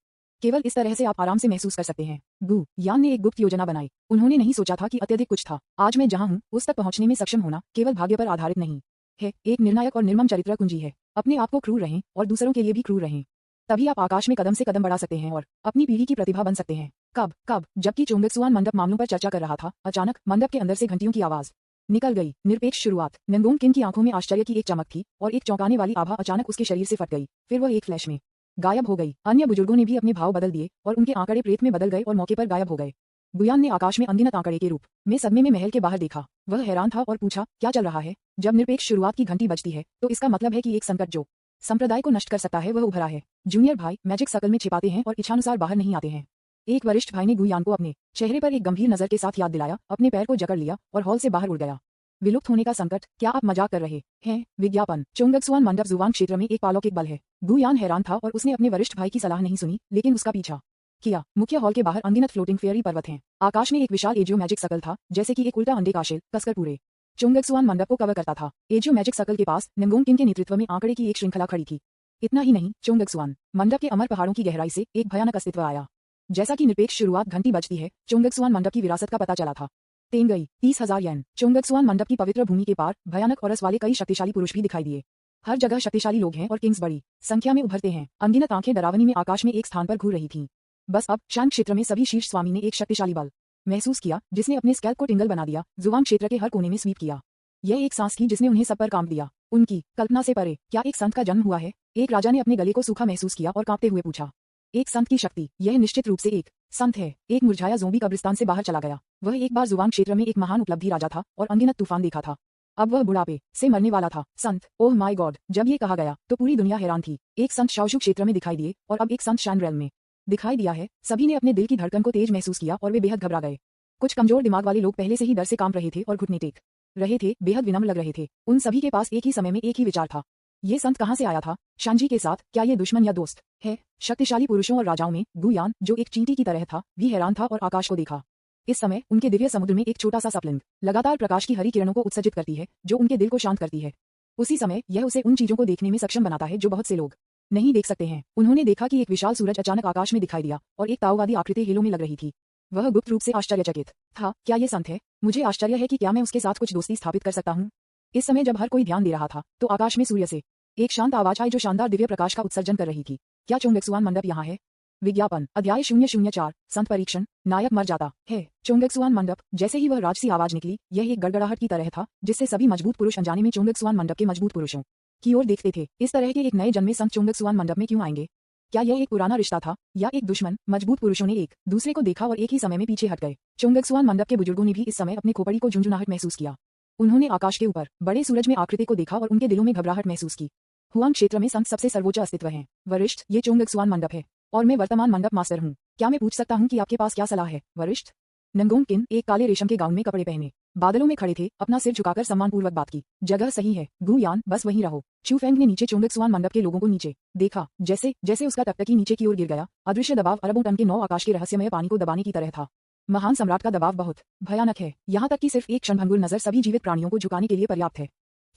केवल इस तरह से आप आराम से महसूस कर सकते हैं। गु यान ने एक गुप्त योजना बनाई। उन्होंने नहीं सोचा था कि अत्यधिक कुछ था। आज मैं जहां हूं उस तक पहुंचने में सक्षम होना केवल भाग्य पर आधारित नहीं है, एक निर्णायक और निर्मम चरित्र कुंजी है। अपने आप को क्रूर रहें और दूसरों के लिए भी क्रूर रहें। तभी आप आकाश में कदम से कदम बढ़ा सकते हैं और अपनी पीढ़ी की प्रतिभा बन सकते हैं। कब जबकि चोंगक्सुआन मंडप मामलों पर चर्चा कर रहा था, अचानक मंडप के अंदर से घंटियों की आवाज निकल गई। निरपेक्ष शुरुआत। नंगोंग किन की आंखों में आश्चर्य की एक चमक थी और एक चौंकाने वाली आभा अचानक उसके शरीर से फट गई। फिर वह एक फ्लैश में गायब हो गई। अन्य बुजुर्गों ने भी अपने भाव बदल दिए और उनके आंकड़े प्रेत में बदल गए और मौके पर गायब हो गए। गुयान ने आकाश में अनगिनत आंकड़े के रूप में सदमे में महल के बाहर देखा। वह हैरान था और पूछा, क्या चल रहा है? जब निरपेक्ष शुरुआत की घंटी बजती है तो इसका मतलब है कि एक संकट जो संप्रदाय को नष्ट कर सकता है वह उभरा है। जूनियर भाई मैजिक सर्कल में छिपाते हैं और इच्छानुसार बाहर नहीं आते हैं। एक वरिष्ठ भाई ने गुयान को अपने चेहरे पर एक गंभीर नजर के साथ याद दिलाया, अपने पैर को जकड़ लिया और हॉल से बाहर उड़ गया। विलुप्त होने का संकट? क्या आप मजाक कर रहे हैं? विज्ञापन। चोंगक्सुआन मंडप जुवांग क्षेत्र में एक पालौकिक बल है। गुयान हैरान था और उसने अपने वरिष्ठ भाई की सलाह नहीं सुनी, लेकिन उसका पीछा किया। मुख्य हॉल के बाहर अनगिनत फ्लोटिंग फेयरी पर्वत हैं। आकाश में एक विशाल एजियो मैजिक सर्कल था, जैसे कि एक उल्टा अंडे का शेल कसकर पूरे चोंगक्सुआन मंडप को कवर करता था। एजियो मैजिक सर्कल के पास नंगोंग किन के नेतृत्व में आंकड़े की एक श्रृंखला खड़ी थी। इतना ही नहीं, चोंगक्सुआन मंडप के अमर पहाड़ों की गहराई से एक भयानक अस्तित्व आया। जैसा कि निरपेक्ष शुरुआत घंटी बजती है, चोंगक्सुआन मंडप की विरासत का पता चला था। तेंगई 30,000 येन। चोंगक्सुआन मंडप की पवित्र भूमि के पार भयानक और रस वाले कई शक्तिशाली पुरुष भी दिखाई दिए। हर जगह शक्तिशाली लोग हैं और किंग्स बड़ी संख्या में उभरते हैं। अनगिनत आंखें डरावनी में आकाश में एक स्थान पर घूर रही थीं। बस अब शांत क्षेत्र में सभी शीर्ष स्वामी ने एक शक्तिशाली बल महसूस किया, जिसने अपने स्कैल्प को टिंगल बना दिया, जुवांग क्षेत्र के हर कोने में स्वीप किया। यह एक सांस थी जिसने उन्हें सब पर कांप दिया। उनकी कल्पना से परे, क्या एक संत का जन्म हुआ है? एक राजा ने अपने गले को सूखा महसूस किया और कांपते हुए पूछा, एक संत की शक्ति? यह निश्चित रूप से एक संत है। एक मुरझाया ज़ोंबी कब्रिस्तान से बाहर चला गया। वह एक बार जुवांग क्षेत्र में एक महान उपलब्धि राजा था और अनगिनत तूफान देखा था। अब वह बुढ़ापे से मरने वाला था। संत, ओह माय गॉड! जब ये कहा गया तो पूरी दुनिया हैरान थी। एक संत शाओशू क्षेत्र में दिखाई दिए और अब एक संत शान रेल में दिखाई दिया है। सभी ने अपने दिल की धड़कन को तेज महसूस किया और वे बेहद घबरा गए। कुछ कमजोर दिमाग वाले लोग पहले से ही डर से कांप रहे थे और घुटने टेक रहे थे, बेहद विनम्र लग रहे थे। उन सभी के पास एक ही समय में एक ही विचार था, ये संत कहां से आया था? शानजी के साथ? क्या ये दुश्मन या दोस्त है? शक्तिशाली पुरुषों और राजाओं में गुयान, जो एक चींटी की तरह था, भी हैरान था और आकाश को देखा। इस समय उनके दिव्य समुद्र में एक छोटा सा सप्लिंग लगातार प्रकाश की हरी किरणों को उत्सर्जित करती है, जो उनके दिल को शांत करती है। उसी समय यह उसे उन चीजों को देखने में सक्षम बनाता है जो बहुत से लोग नहीं देख सकते हैं। उन्होंने देखा कि एक विशाल सूरज अचानक आकाश में दिखाई दिया और एक ताओवादी आकृति हेलो में लग रही थी। वह गुप्त रूप से आश्चर्यचकित था। क्या ये संत है? मुझे आश्चर्य है कि क्या मैं उसके साथ कुछ दोस्ती स्थापित कर सकता हूँ? इस समय जब हर कोई ध्यान दे रहा था तो आकाश में सूर्य से एक शांत आवाज आई जो शानदार दिव्य प्रकाश का उत्सर्जन कर रही थी। क्या चोंगक्सुआन मंडप यहाँ है? विज्ञापन। अध्याय 004। संत परीक्षण। नायक मर जाता है। चोंगक्सुआन मंडप। जैसे ही वह राजसी आवाज निकली, यह एक गड़गड़ाहट की तरह था, जिससे सभी मजबूत पुरुष अनजाने में चोंगक्सुआन मंडप के मजबूत पुरुषों की ओर देखते थे। इस तरह के एक नए जन्मे संत चोंगक्सुआन मंडप में क्यों आएंगे? क्या यह एक पुराना रिश्ता था या एक दुश्मन? मजबूत पुरुषों ने एक दूसरे को देखा और एक ही समय में पीछे हट गए। चोंगक्सुआन मंडप के बुजुर्गों ने भी इस समय अपनी खोपड़ी को झुंझुनाहट महसूस किया। उन्होंने आकाश के ऊपर बड़े सूरज में आकृति को देखा और उनके दिलों में घबराहट महसूस की। हुआंग क्षेत्र में संत सबसे सर्वोच्च अस्तित्व हैं। वरिष्ठ, ये चोंगक्सुआन मंडप है और मैं वर्तमान मंडप मास्टर हूँ। क्या मैं पूछ सकता हूँ कि आपके पास क्या सलाह है? वरिष्ठ। नंगोंग किन एक काले रेशम के गाउन में कपड़े पहने बादलों में खड़े थे, अपना सिर झुकाकर सम्मानपूर्वक बात की। जगह सही है गुयान, बस वहीं रहो। चू फेंग ने नीचे चोंगक्सुआन मंडप के लोगों को नीचे देखा। जैसे जैसे उसका टकटकी नीचे की ओर गिर गया, अदृश्य दबाव अरबों टन के नौ आकाश के रहस्यमय पानी को दबाने की तरह था। महान सम्राट का दबाव बहुत भयानक है, यहाँ तक कि सिर्फ एक क्षणभंगुर नजर सभी जीवित प्राणियों को झुकाने के लिए पर्याप्त है।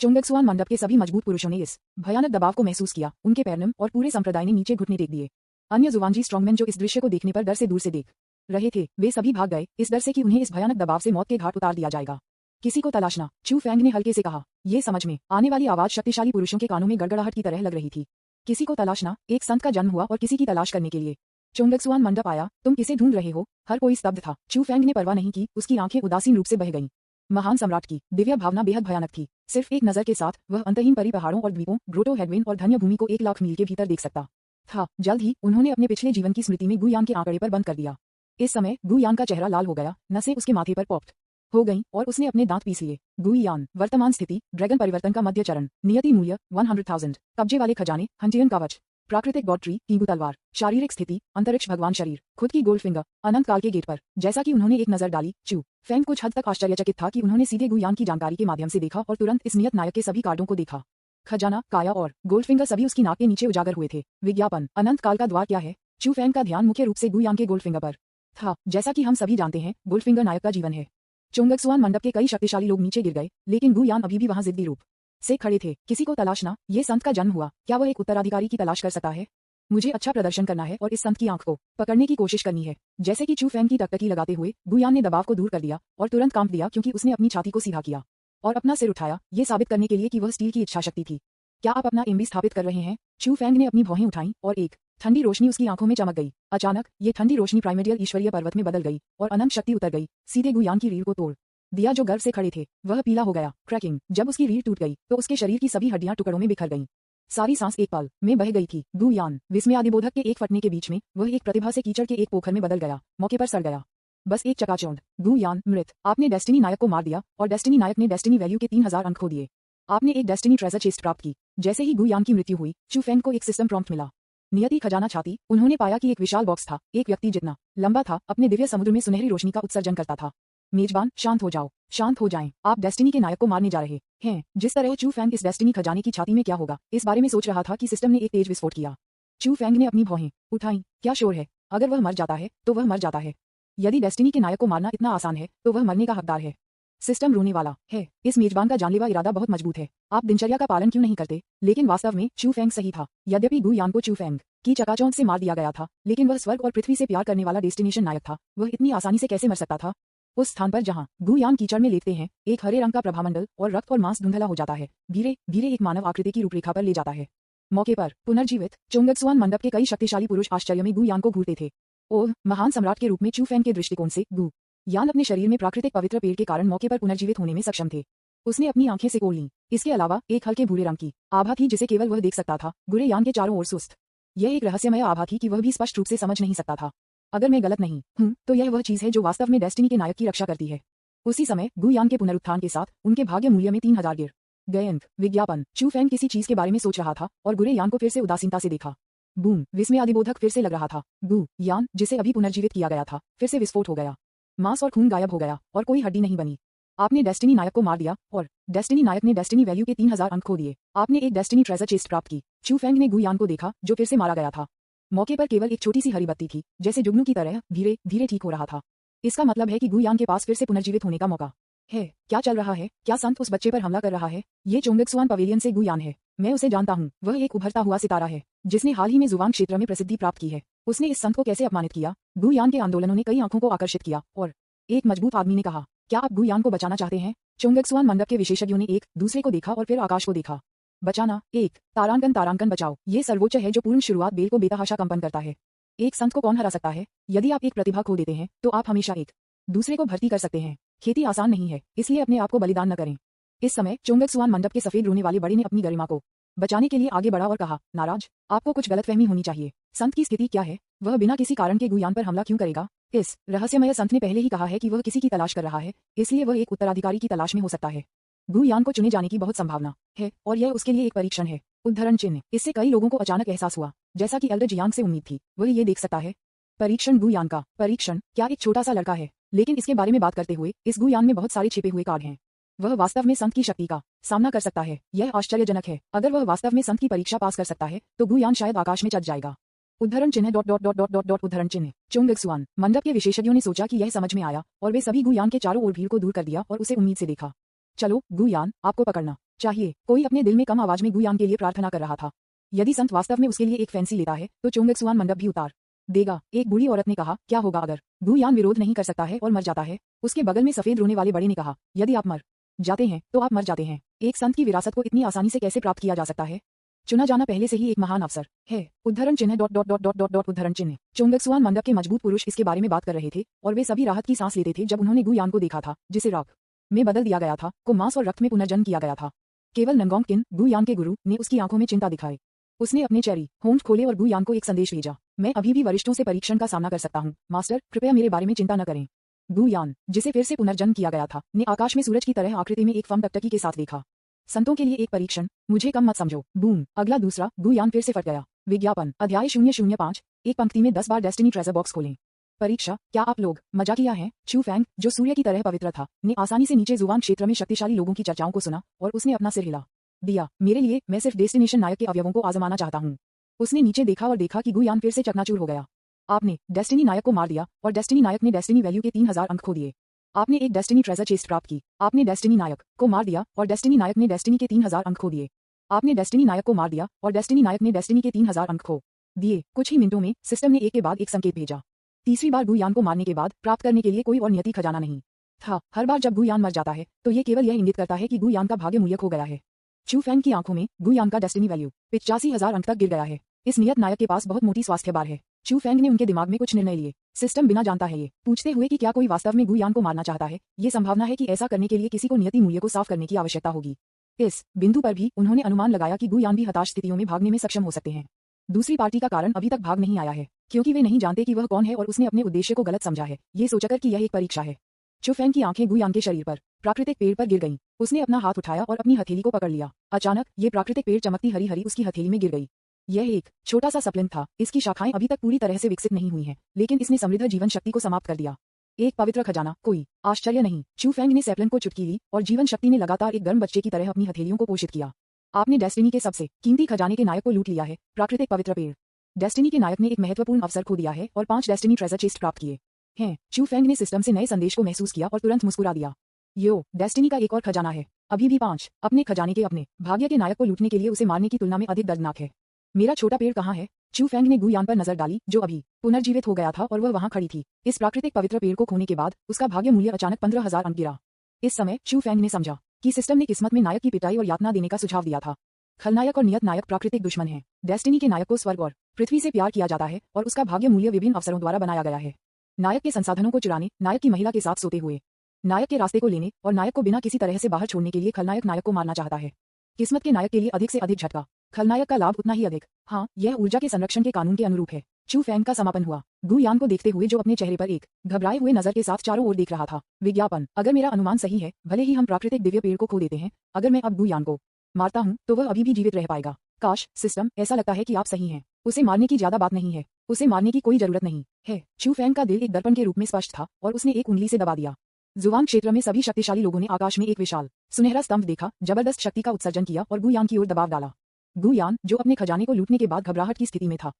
चोंगक्सुआन मंडप के सभी मजबूत पुरुषों ने इस भयानक दबाव को महसूस किया। उनके पैरनम और पूरे संप्रदाय ने नीचे घुटने टेक दिए। अन्य जुवांजी स्ट्रॉन्गमैन जो इस दृश्य को देखने पर डर से दूर से देख रहे थे, वे सभी भाग गए, इस डर से कि उन्हें इस भयानक दबाव से मौत के घाट उतार दिया जाएगा। किसी को तलाशना, चू फेंग ने हल्के से कहा। ये समझ में आने वाली आवाज शक्तिशाली पुरुषों के कानों में गड़गड़ाहट की तरह लग रही थी। किसी को तलाशना, एक संत का जन्म हुआ और किसी की तलाश करने के लिए चोंगक्सुआन मंडप आया। तुम किसे ढूंढ रहे हो? हर कोई स्तब्ध था। चू फेंग ने परवाह नहीं की, उसकी आंखें उदासीन रूप से बह गईं। महान सम्राट की दिव्य भावना बेहद भयानक थी। सिर्फ एक नजर के साथ वह अंतहीन परी पहाड़ों और द्वीपों, ग्रोटो हेडविन और धन्य भूमि को 1,00,000 मील के भीतर देख सकता था। जल्द ही उन्होंने अपने पिछले जीवन की स्मृति में गुयान के आंकड़े पर बंद कर दिया। इस समय गुयान का चेहरा लाल हो गया, नसें उसके माथे पर पॉप्ड हो गई और उसने अपने दांत पीस लिए। गुइयान, वर्तमान स्थिति, ड्रैगन परिवर्तन का मध्य चरण, नियति मूल्य 100,000, कब्जे वाले खजाने, हंटियन कवच, प्राकृतिक गॉड ट्री, कींगू तलवार, शारीरिक स्थिति, अंतरिक्ष भगवान शरीर, खुद की गोल्ड फिंगर, अनंत काल के गेट पर। जैसा कि उन्होंने एक नजर डाली, चू फेंग कुछ हद तक आश्चर्यचकित था कि उन्होंने सीधे गुइयान की जानकारी के माध्यम से देखा और तुरंत इस नियत नायक के सभी कार्डों को देखा। खजाना, काया और गोल्ड फिंगर सभी उसकी नाक के नीचे उजागर हुए थे। विज्ञापन, अनंत काल का द्वार क्या है? चू फेंग का ध्यान मुख्य रूप से गुइयान के गोल्ड फिंगर पर था। जैसा कि हम सभी जानते हैं, गोल्ड फिंगर नायक का जीवन है। चोंगक्सुआन मंडप के कई शक्तिशाली लोग नीचे गिर गए, लेकिन गुइयान अभी भी वहां जिद्दी रूप से खड़े थे। किसी को तलाशना, ये संत का जन्म हुआ, क्या वह एक उत्तराधिकारी की तलाश कर सकता है? मुझे अच्छा प्रदर्शन करना है और इस संत की आंख को पकड़ने की कोशिश करनी है। जैसे कि चू फेंग की टकटकी लगाते हुए गुइयान ने दबाव को दूर कर दिया और तुरंत कांप दिया क्योंकि उसने अपनी छाती को सीधा किया और अपना सिर उठाया, ये साबित करने के लिए कि वह स्टील की इच्छा शक्ति थी। क्या आप अपना एम भी स्थापित कर रहे हैं? चू फेंग ने अपनी भौहें उठाईं और एक ठंडी रोशनी उसकी आंखों में चमक गई। अचानक ये ठंडी रोशनी प्राइमेडियल ईश्वरीय पर्वत में बदल गई और अनंत शक्ति उतर गई, सीधे गुइयान की रीढ़ को तोड़ दिया जो गर्व से खड़े थे। वह पीला हो गया। क्रैकिंग, जब उसकी रीढ़ टूट गई तो उसके शरीर की सभी हड्डियां टुकड़ों में बिखर गईं। सारी सांस एक पल में बह गई थी। गुइयान, विस्मयादिबोधक के एक फटने के बीच में वह एक प्रतिभा से कीचड़ के एक पोखर में बदल गया, मौके पर सड़ गया। बस एक चकाचौंध। गुइयान, मृत। आपने डेस्टिनी नायक को मार दिया और डेस्टिनी नायक ने डेस्टिनी वैल्यू के 3000 अंक खो दिए। आपने एक डेस्टिनी ट्रेजर चेस्ट प्राप्त की। जैसे ही गुइयान की मृत्यु हुई, चू फेंग को एक सिस्टम प्रॉम्प्ट मिला। नियति खजाना छाती। उन्होंने पाया कि एक विशाल बॉक्स था, एक व्यक्ति जितना लंबा था, अपने दिव्य समुद्र में सुनहरी रोशनी का उत्सर्जन करता था। मेजबान, शांत हो जाओ, शांत हो जाएं। आप डेस्टिनी के नायक को मारने जा रहे हैं। जिस तरह चू फेंग इस डेस्टिनी खजाने की छाती में क्या होगा, इस बारे में सोच रहा था कि सिस्टम ने एक तेज विस्फोट किया। चू फेंग ने अपनी भौहें उठाई। क्या शोर है? अगर वह मर जाता है तो वह मर जाता है। यदि डेस्टिनी के नायक को मारना इतना आसान है तो वह मरने का हकदार है। सिस्टम रोने वाला है। इस मेजबान का जानलेवा इरादा बहुत मजबूत है। आप दिनचर्या का पालन क्यों नहीं करते? लेकिन वास्तव में चू फेंग सही था। यद्यपि गुइयान को चू फेंग की चकाचौंध से मार दिया गया था, लेकिन वह स्वर्ग और पृथ्वी से प्यार करने वाला डेस्टिनेशन नायक था। वह इतनी आसानी से कैसे मर सकता था? उस स्थान पर जहां गुइयान कीचड़ में लेटते हैं, एक हरे रंग का प्रभामंडल और रक्त और मांस धुंधला हो जाता है, धीरे धीरे एक मानव आकृति की रूपरेखा पर ले जाता है। मौके पर पुनर्जीवित चोंगक्सुआन मंडप के कई शक्तिशाली पुरुष आश्चर्य में गुइयान को घूरते थे। ओह, महान सम्राट के रूप में चू फेंग के दृष्टिकोण से गुइयान अपने शरीर में प्राकृतिक पवित्र पेड़ के कारण मौके पर पुनर्जीवित होने में सक्षम थे। उसने अपनी आंखें सिकोड़ लीं। इसके अलावा एक हल्के भूरे रंग की आभा थी जिसे केवल वह देख सकता था, गुरेयान के चारों ओर सुस्त। यह एक रहस्यमय आभा थी कि वह भी स्पष्ट रूप से समझ नहीं सकता था। अगर मैं गलत नहीं हूं तो यह वह चीज है जो वास्तव में डेस्टिनी के नायक की रक्षा करती है। उसी समय गुइयान के पुनरुत्थान के साथ उनके भाग्य मूल्य में 3000 गिर गए अंक। विज्ञापन, चू फेंग किसी चीज के बारे में सोच रहा था और गुरेयान को फिर से उदासीनता से देखा। बूम, विस्मयादिबोधक फिर से लग रहा था। गुइयान, जिसे अभी पुनर्जीवित किया गया था, फिर से विस्फोट हो गया। मांस और खून गायब हो गया और कोई हड्डी नहीं बनी। आपने डेस्टिनी नायक को मार दिया और डेस्टिनी नायक ने डेस्टिनी वैल्यू के 3000 अंक खो दिए। आपने एक डेस्टिनी ट्रेजर चेस्ट प्राप्त की। चू फेंग ने गुइयान को देखा जो फिर से मारा गया था। मौके पर केवल एक छोटी सी हरी बत्ती थी, जैसे जुगनू की तरह धीरे धीरे ठीक हो रहा था। इसका मतलब है कि गुइयान के पास फिर से पुनर्जीवित होने का मौका है। क्या चल रहा है? क्या संत उस बच्चे पर हमला कर रहा है? ये चोंगक्सुआन पवेलियन से गुइयान है। मैं उसे जानता हूँ। वह एक उभरता हुआ सितारा है जिसने हाल ही में जुवांग क्षेत्र में प्रसिद्धि प्राप्त की है। उसने इस संत को कैसे अपमानित किया? गुइयान के आंदोलनों ने कई आंखों को आकर्षित किया और एक मजबूत आदमी ने कहा, क्या आप गुइयान को बचाना चाहते हैं? चोंगक्सुआन मंडप के विशेषज्ञों ने एक दूसरे को देखा और फिर आकाश को देखा। बचाना, एक तारांकन बचाओ। ये सर्वोच्च है जो पूर्ण शुरुआत बेल को बेतहाशा कंपन करता है। एक संत को कौन हरा सकता है? यदि आप एक प्रतिभा खो देते हैं तो आप हमेशा एक दूसरे को भर्ती कर सकते हैं। खेती आसान नहीं है, इसलिए अपने आप को बलिदान न करें। इस समय चोंगक्सुआन मंडप के सफेद रोने वाले बड़े ने अपनी गरिमा को बचाने के लिए आगे बढ़ा और कहा, नाराज, आपको कुछ गलतफहमी होनी चाहिए। संत की स्थिति क्या है? वह बिना किसी कारण के गुइयान पर हमला क्यों करेगा? इस रहस्यमय संत ने पहले ही कहा है कि वह किसी की तलाश कर रहा है, इसलिए वह एक उत्तराधिकारी की तलाश में हो सकता है। गुइयान को चुने जाने की बहुत संभावना है और यह उसके लिए एक परीक्षण है। उद्धरण चिन्ह। इससे कई लोगों को अचानक एहसास हुआ, जैसा कि एल्डर जियांग से उम्मीद थी, वह ये देख सकता है। परीक्षण, गुइयान का परीक्षण। क्या एक छोटा सा लड़का है? लेकिन इसके बारे में बात करते हुए इस गुइयान में बहुत सारे छिपे हुए कार्ड हैं। वह वास्तव में संत की शक्ति का सामना कर सकता है। यह आश्चर्यजनक है। अगर वह वास्तव में संत की परीक्षा पास कर सकता है तो गुइयान शायद आकाश में चढ़ जाएगा। उद्धरण चिन्ह उद्धरण चिन्ह। चोंगक्सुआन मंडप के विशेषज्ञों ने सोचा कि यह समझ में आया और वे सभी गुइयान के चारों ओर भीड़ को दूर कर दिया और उसे उम्मीद से देखा। चलो गुइयान, आपको पकड़ना चाहिए। कोई अपने दिल में कम आवाज में गुइयान के लिए प्रार्थना कर रहा था। यदि संत वास्तव में उसके लिए एक फैंसी लेता है तो चोंगक्सुआन मंडप भी उतार देगा। एक बूढ़ी औरत ने कहा, क्या होगा अगर गुइयान विरोध नहीं कर सकता है और मर जाता है? उसके बगल में सफेद रोने वाले बड़े ने कहा, यदि आप मर जाते हैं तो आप मर जाते हैं। एक संत की विरासत को इतनी आसानी से कैसे प्राप्त किया जा सकता है? चुना जाना पहले से ही एक महान अवसर है। उद्धरण चिन्ह उद्धरण चिन्ह। चोंगक्सुआन मंडप के मजबूत पुरुष इसके बारे में बात कर रहे थे और वे सभी राहत की सांस लेते थे जब उन्होंने गुइयान को देखा था, जिसे रॉक में बदल दिया गया था, को मांस और रक्त में पुनर्जन्म किया गया था। केवल नंगोंग किन, गुइयान के गुरु, ने उसकी आंखों में चिंता दिखाई। उसने अपने चेरी होंठ खोले और गुइयान को एक संदेश भेजा, मैं अभी भी वरिष्ठों से परीक्षण का सामना कर सकता हूँ। मास्टर, कृपया मेरे बारे में चिंता न करें। गुयान, जिसे फिर से पुनर्जन्म किया गया था, ने आकाश में सूरज की तरह आकृति में एक फम टकटकी के साथ देखा। संतों के लिए एक परीक्षण, मुझे कम मत समझो। बूम, अगला दूसरा गुयान फिर से फट गया। विज्ञापन, अध्याय 005, एक पंक्ति में 10 बार डेस्टिनी ट्रेजर बॉक्स खोलें। परीक्षा, क्या आप लोग मजाकिया हैं? चू फैंग, जो सूर्य की तरह पवित्र था, ने आसानी से नीचे जुवान क्षेत्र में शक्तिशाली लोगों की चर्चाओं को सुना और उसने अपना सिर हिला दिया। मेरे लिए, मैं सिर्फ डेस्टिनेशन नायक के अवयवों को आजमाना चाहता हूँ। उसने नीचे देखा और देखा कि गुयान फिर से चकनाचूर हो गया। आपने डेस्टिनी नायक को मार दिया और डेस्टिनी नायक ने डेस्टिनी वैल्यू के 3000 अंक खो दिए। आपने एक डेस्टिनी ट्रेजर चेस्ट प्राप्त की। आपने डेस्टिनी नायक को मार दिया और डेस्टिनी नायक ने डेस्टिनी के 3000 अंक खो दिए। आपने डेस्टिनी नायक को मार दिया और डेस्टिनी नायक ने डेस्टिनी के 3000 अंक खो दिए। कुछ ही मिनटों में सिस्टम ने एक के बाद एक संकेत भेजा। तीसरी बार गुयान को मारने के बाद प्राप्त करने के लिए कोई और नियति खजाना नहीं था। हर बार जब गुयान मर जाता है तो ये केवल यह इंगित करता है कि गुयान का भाग्य मूल्य खो गया है। चू फैंग की आंखों में गुयान का डेस्टिनी वैल्यू 85,000 अंक तक गिर गया है। इस नियत नायक के पास बहुत मोटी स्वास्थ्य बार है। चू फैंग ने उनके दिमाग में कुछ निर्णय लिए। सिस्टम बिना जानता है ये पूछते हुए कि क्या कोई वास्तव में गुयान को मारना चाहता है। ये संभावना है कि ऐसा करने के लिए किसी को नियति मूल्य को साफ करने की आवश्यकता होगी। इस बिंदु पर भी उन्होंने अनुमान लगाया कि गुयान भी हताश स्थितियों में भागने में सक्षम हो सकते हैं। दूसरी पार्टी का कारण अभी तक भाग नहीं आया है क्योंकि वे नहीं जानते कि वह कौन है और उसने अपने उद्देश्य को गलत समझा है, ये सोचकर कि यह एक परीक्षा है। चू फैंग की आंखें गुयान के शरीर पर प्राकृतिक पेड़ पर गिर गईं। उसने अपना हाथ उठाया और अपनी हथेली को पकड़ लिया। अचानक ये प्राकृतिक पेड़ चमकती हरी हरी उसकी हथेली में गिर गई। यह एक छोटा सा सप्लिंग था। इसकी शाखाएं अभी तक पूरी तरह से विकसित नहीं हुई हैं, लेकिन इसने समृद्ध जीवन शक्ति को समाप्त कर दिया। एक पवित्र खजाना, कोई आश्चर्य नहीं। चू फैंग ने सैप्लिन को चुटकी ली और जीवन शक्ति ने लगातार एक गर्म बच्चे की तरह अपनी हथेलियों को पोषित किया। आपने डेस्टिनी के सबसे कीमती खजाने के नायक को लूट लिया है, प्राकृतिक पवित्र पेड़। डेस्टिनी के नायक ने एक महत्वपूर्ण अवसर खो दिया है और 5 डेस्टिनी ट्रेजर चेस्ट प्राप्त किए हैं। चू फैंग ने सिस्टम से नए संदेश को महसूस किया और तुरंत मुस्कुरा दिया। यो, डेस्टिनी का एक और खजाना है। अभी भी 5 अपने खजाने के अपने भाग्य के नायक को लूटने के लिए उसे मारने की तुलना में अधिक दर्दनाक है। मेरा छोटा पेड़ कहाँ है? चू फैंग ने गुयान पर नजर डाली जो अभी पुनर्जीवित हो गया था और वह वहां खड़ी थी। इस प्राकृतिक पवित्र पेड़ को खोने के बाद उसका भाग्य मूल्य अचानक 15,000 अंक गिरा। इस समय चू फैंग ने समझा कि सिस्टम ने किस्मत में नायक की पिटाई और यातना देने का सुझाव दिया था। खलनायक और नियत नायक प्राकृतिक दुश्मन हैं। डेस्टिनी के नायक को स्वर्ग और पृथ्वी से प्यार किया जाता है और उसका भाग्य मूल्य विभिन्न अवसरों द्वारा बनाया गया है। नायक के संसाधनों को चुराने, नायक की महिला के साथ सोते हुए, नायक के रास्ते को लेने और नायक को बिना किसी तरह से बाहर छोड़ने के लिए खलनायक नायक को मारना चाहता है। किस्मत के नायक के लिए अधिक से अधिक झटका, खलनायक का लाभ उतना ही अधिक। हाँ, यह ऊर्जा के संरक्षण के कानून के अनुरूप है। चू फैंग का समापन हुआ गुयान को देखते हुए जो अपने चेहरे पर एक घबराए हुए नजर के साथ चारों ओर देख रहा था। विज्ञापन, अगर मेरा अनुमान सही है, भले ही हम प्राकृतिक दिव्य पेड़ को खो देते हैं, अगर मैं अब गुयान को मारता हूँ तो वह अभी भी जीवित रह पाएगा। काश, सिस्टम, ऐसा लगता है कि आप सही हैं। उसे मारने की ज्यादा बात नहीं है। उसे मारने की कोई जरूरत नहीं है। चू फैंग का दिल एक दर्पण के रूप में स्पष्ट था और उसने एक उंगली से दबा दिया। जुवान क्षेत्र में सभी शक्तिशाली लोगों ने आकाश में एक विशाल सुनहरा स्तंभ देखा, जबरदस्त शक्ति का उत्सर्जन किया और गुयान की ओर दबाव डाला। गुयान, जो अपने खजाने को लूटने के बाद घबराहट की स्थिति में था,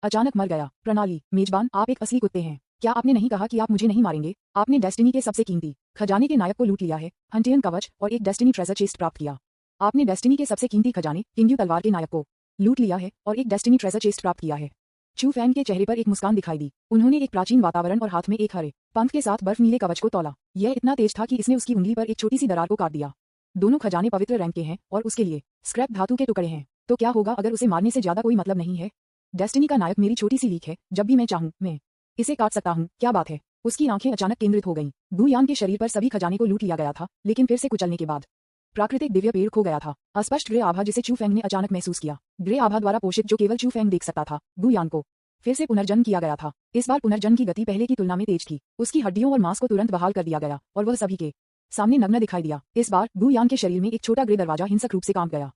अचानक मर गया। प्रणाली, मेजबान, आप एक असली कुत्ते हैं। क्या आपने नहीं कहा कि आप मुझे नहीं मारेंगे? आपने डेस्टिनी के सबसे कीमती खजाने के नायक को लूट लिया है, हंटियन कवच और एक डेस्टिनी ट्रेजर चेस्ट प्राप्त किया। आपने डेस्टिनी के सबसे कीमती खजाने, किंग्यू तलवार के नायक को लूट लिया है और एक डेस्टिनी ट्रेजर चेस्ट प्राप्त किया है। चू फैंग के चेहरे पर एक मुस्कान दिखाई दी। उन्होंने एक प्राचीन वातावरण और हाथ में एक हरे पंख के साथ बर्फ नीले कवच को तौला। यह इतना तेज था कि इसने उसकी उंगली पर एक छोटी सी दरार को काट दिया। दोनों खजाने पवित्र रैंक के हैं और उसके लिए स्क्रैप धातु के टुकड़े हैं। तो क्या होगा अगर उसे मारने से ज्यादा कोई मतलब नहीं है? डेस्टिनी का नायक मेरी छोटी सी लीक है। जब भी मैं चाहूं, मैं इसे काट सकता हूं। क्या बात है? उसकी आंखें अचानक केंद्रित हो गईं। गुयान के शरीर पर सभी खजाने को लूट लिया गया था, लेकिन फिर से कुचलने के बाद प्राकृतिक दिव्य पेड़ खो गया था। अस्पष्ट ग्रे आभा जिसे चू फैंग ने अचानक महसूस किया, ग्रे आभा द्वारा पोषित जो केवल चू फैंग देख सकता था। गुयान को फिर से पुनर्जन्म किया गया था। इस बार पुनर्जन्म की गति पहले की तुलना में तेज थी। उसकी हड्डियों और मांस को तुरंत बहाल कर दिया गया और वह सभी के सामने नग्न दिखाई दिया। इस बार गुयान के शरीर में एक छोटा ग्रे दरवाजा हिंसक रूप से कांप गया।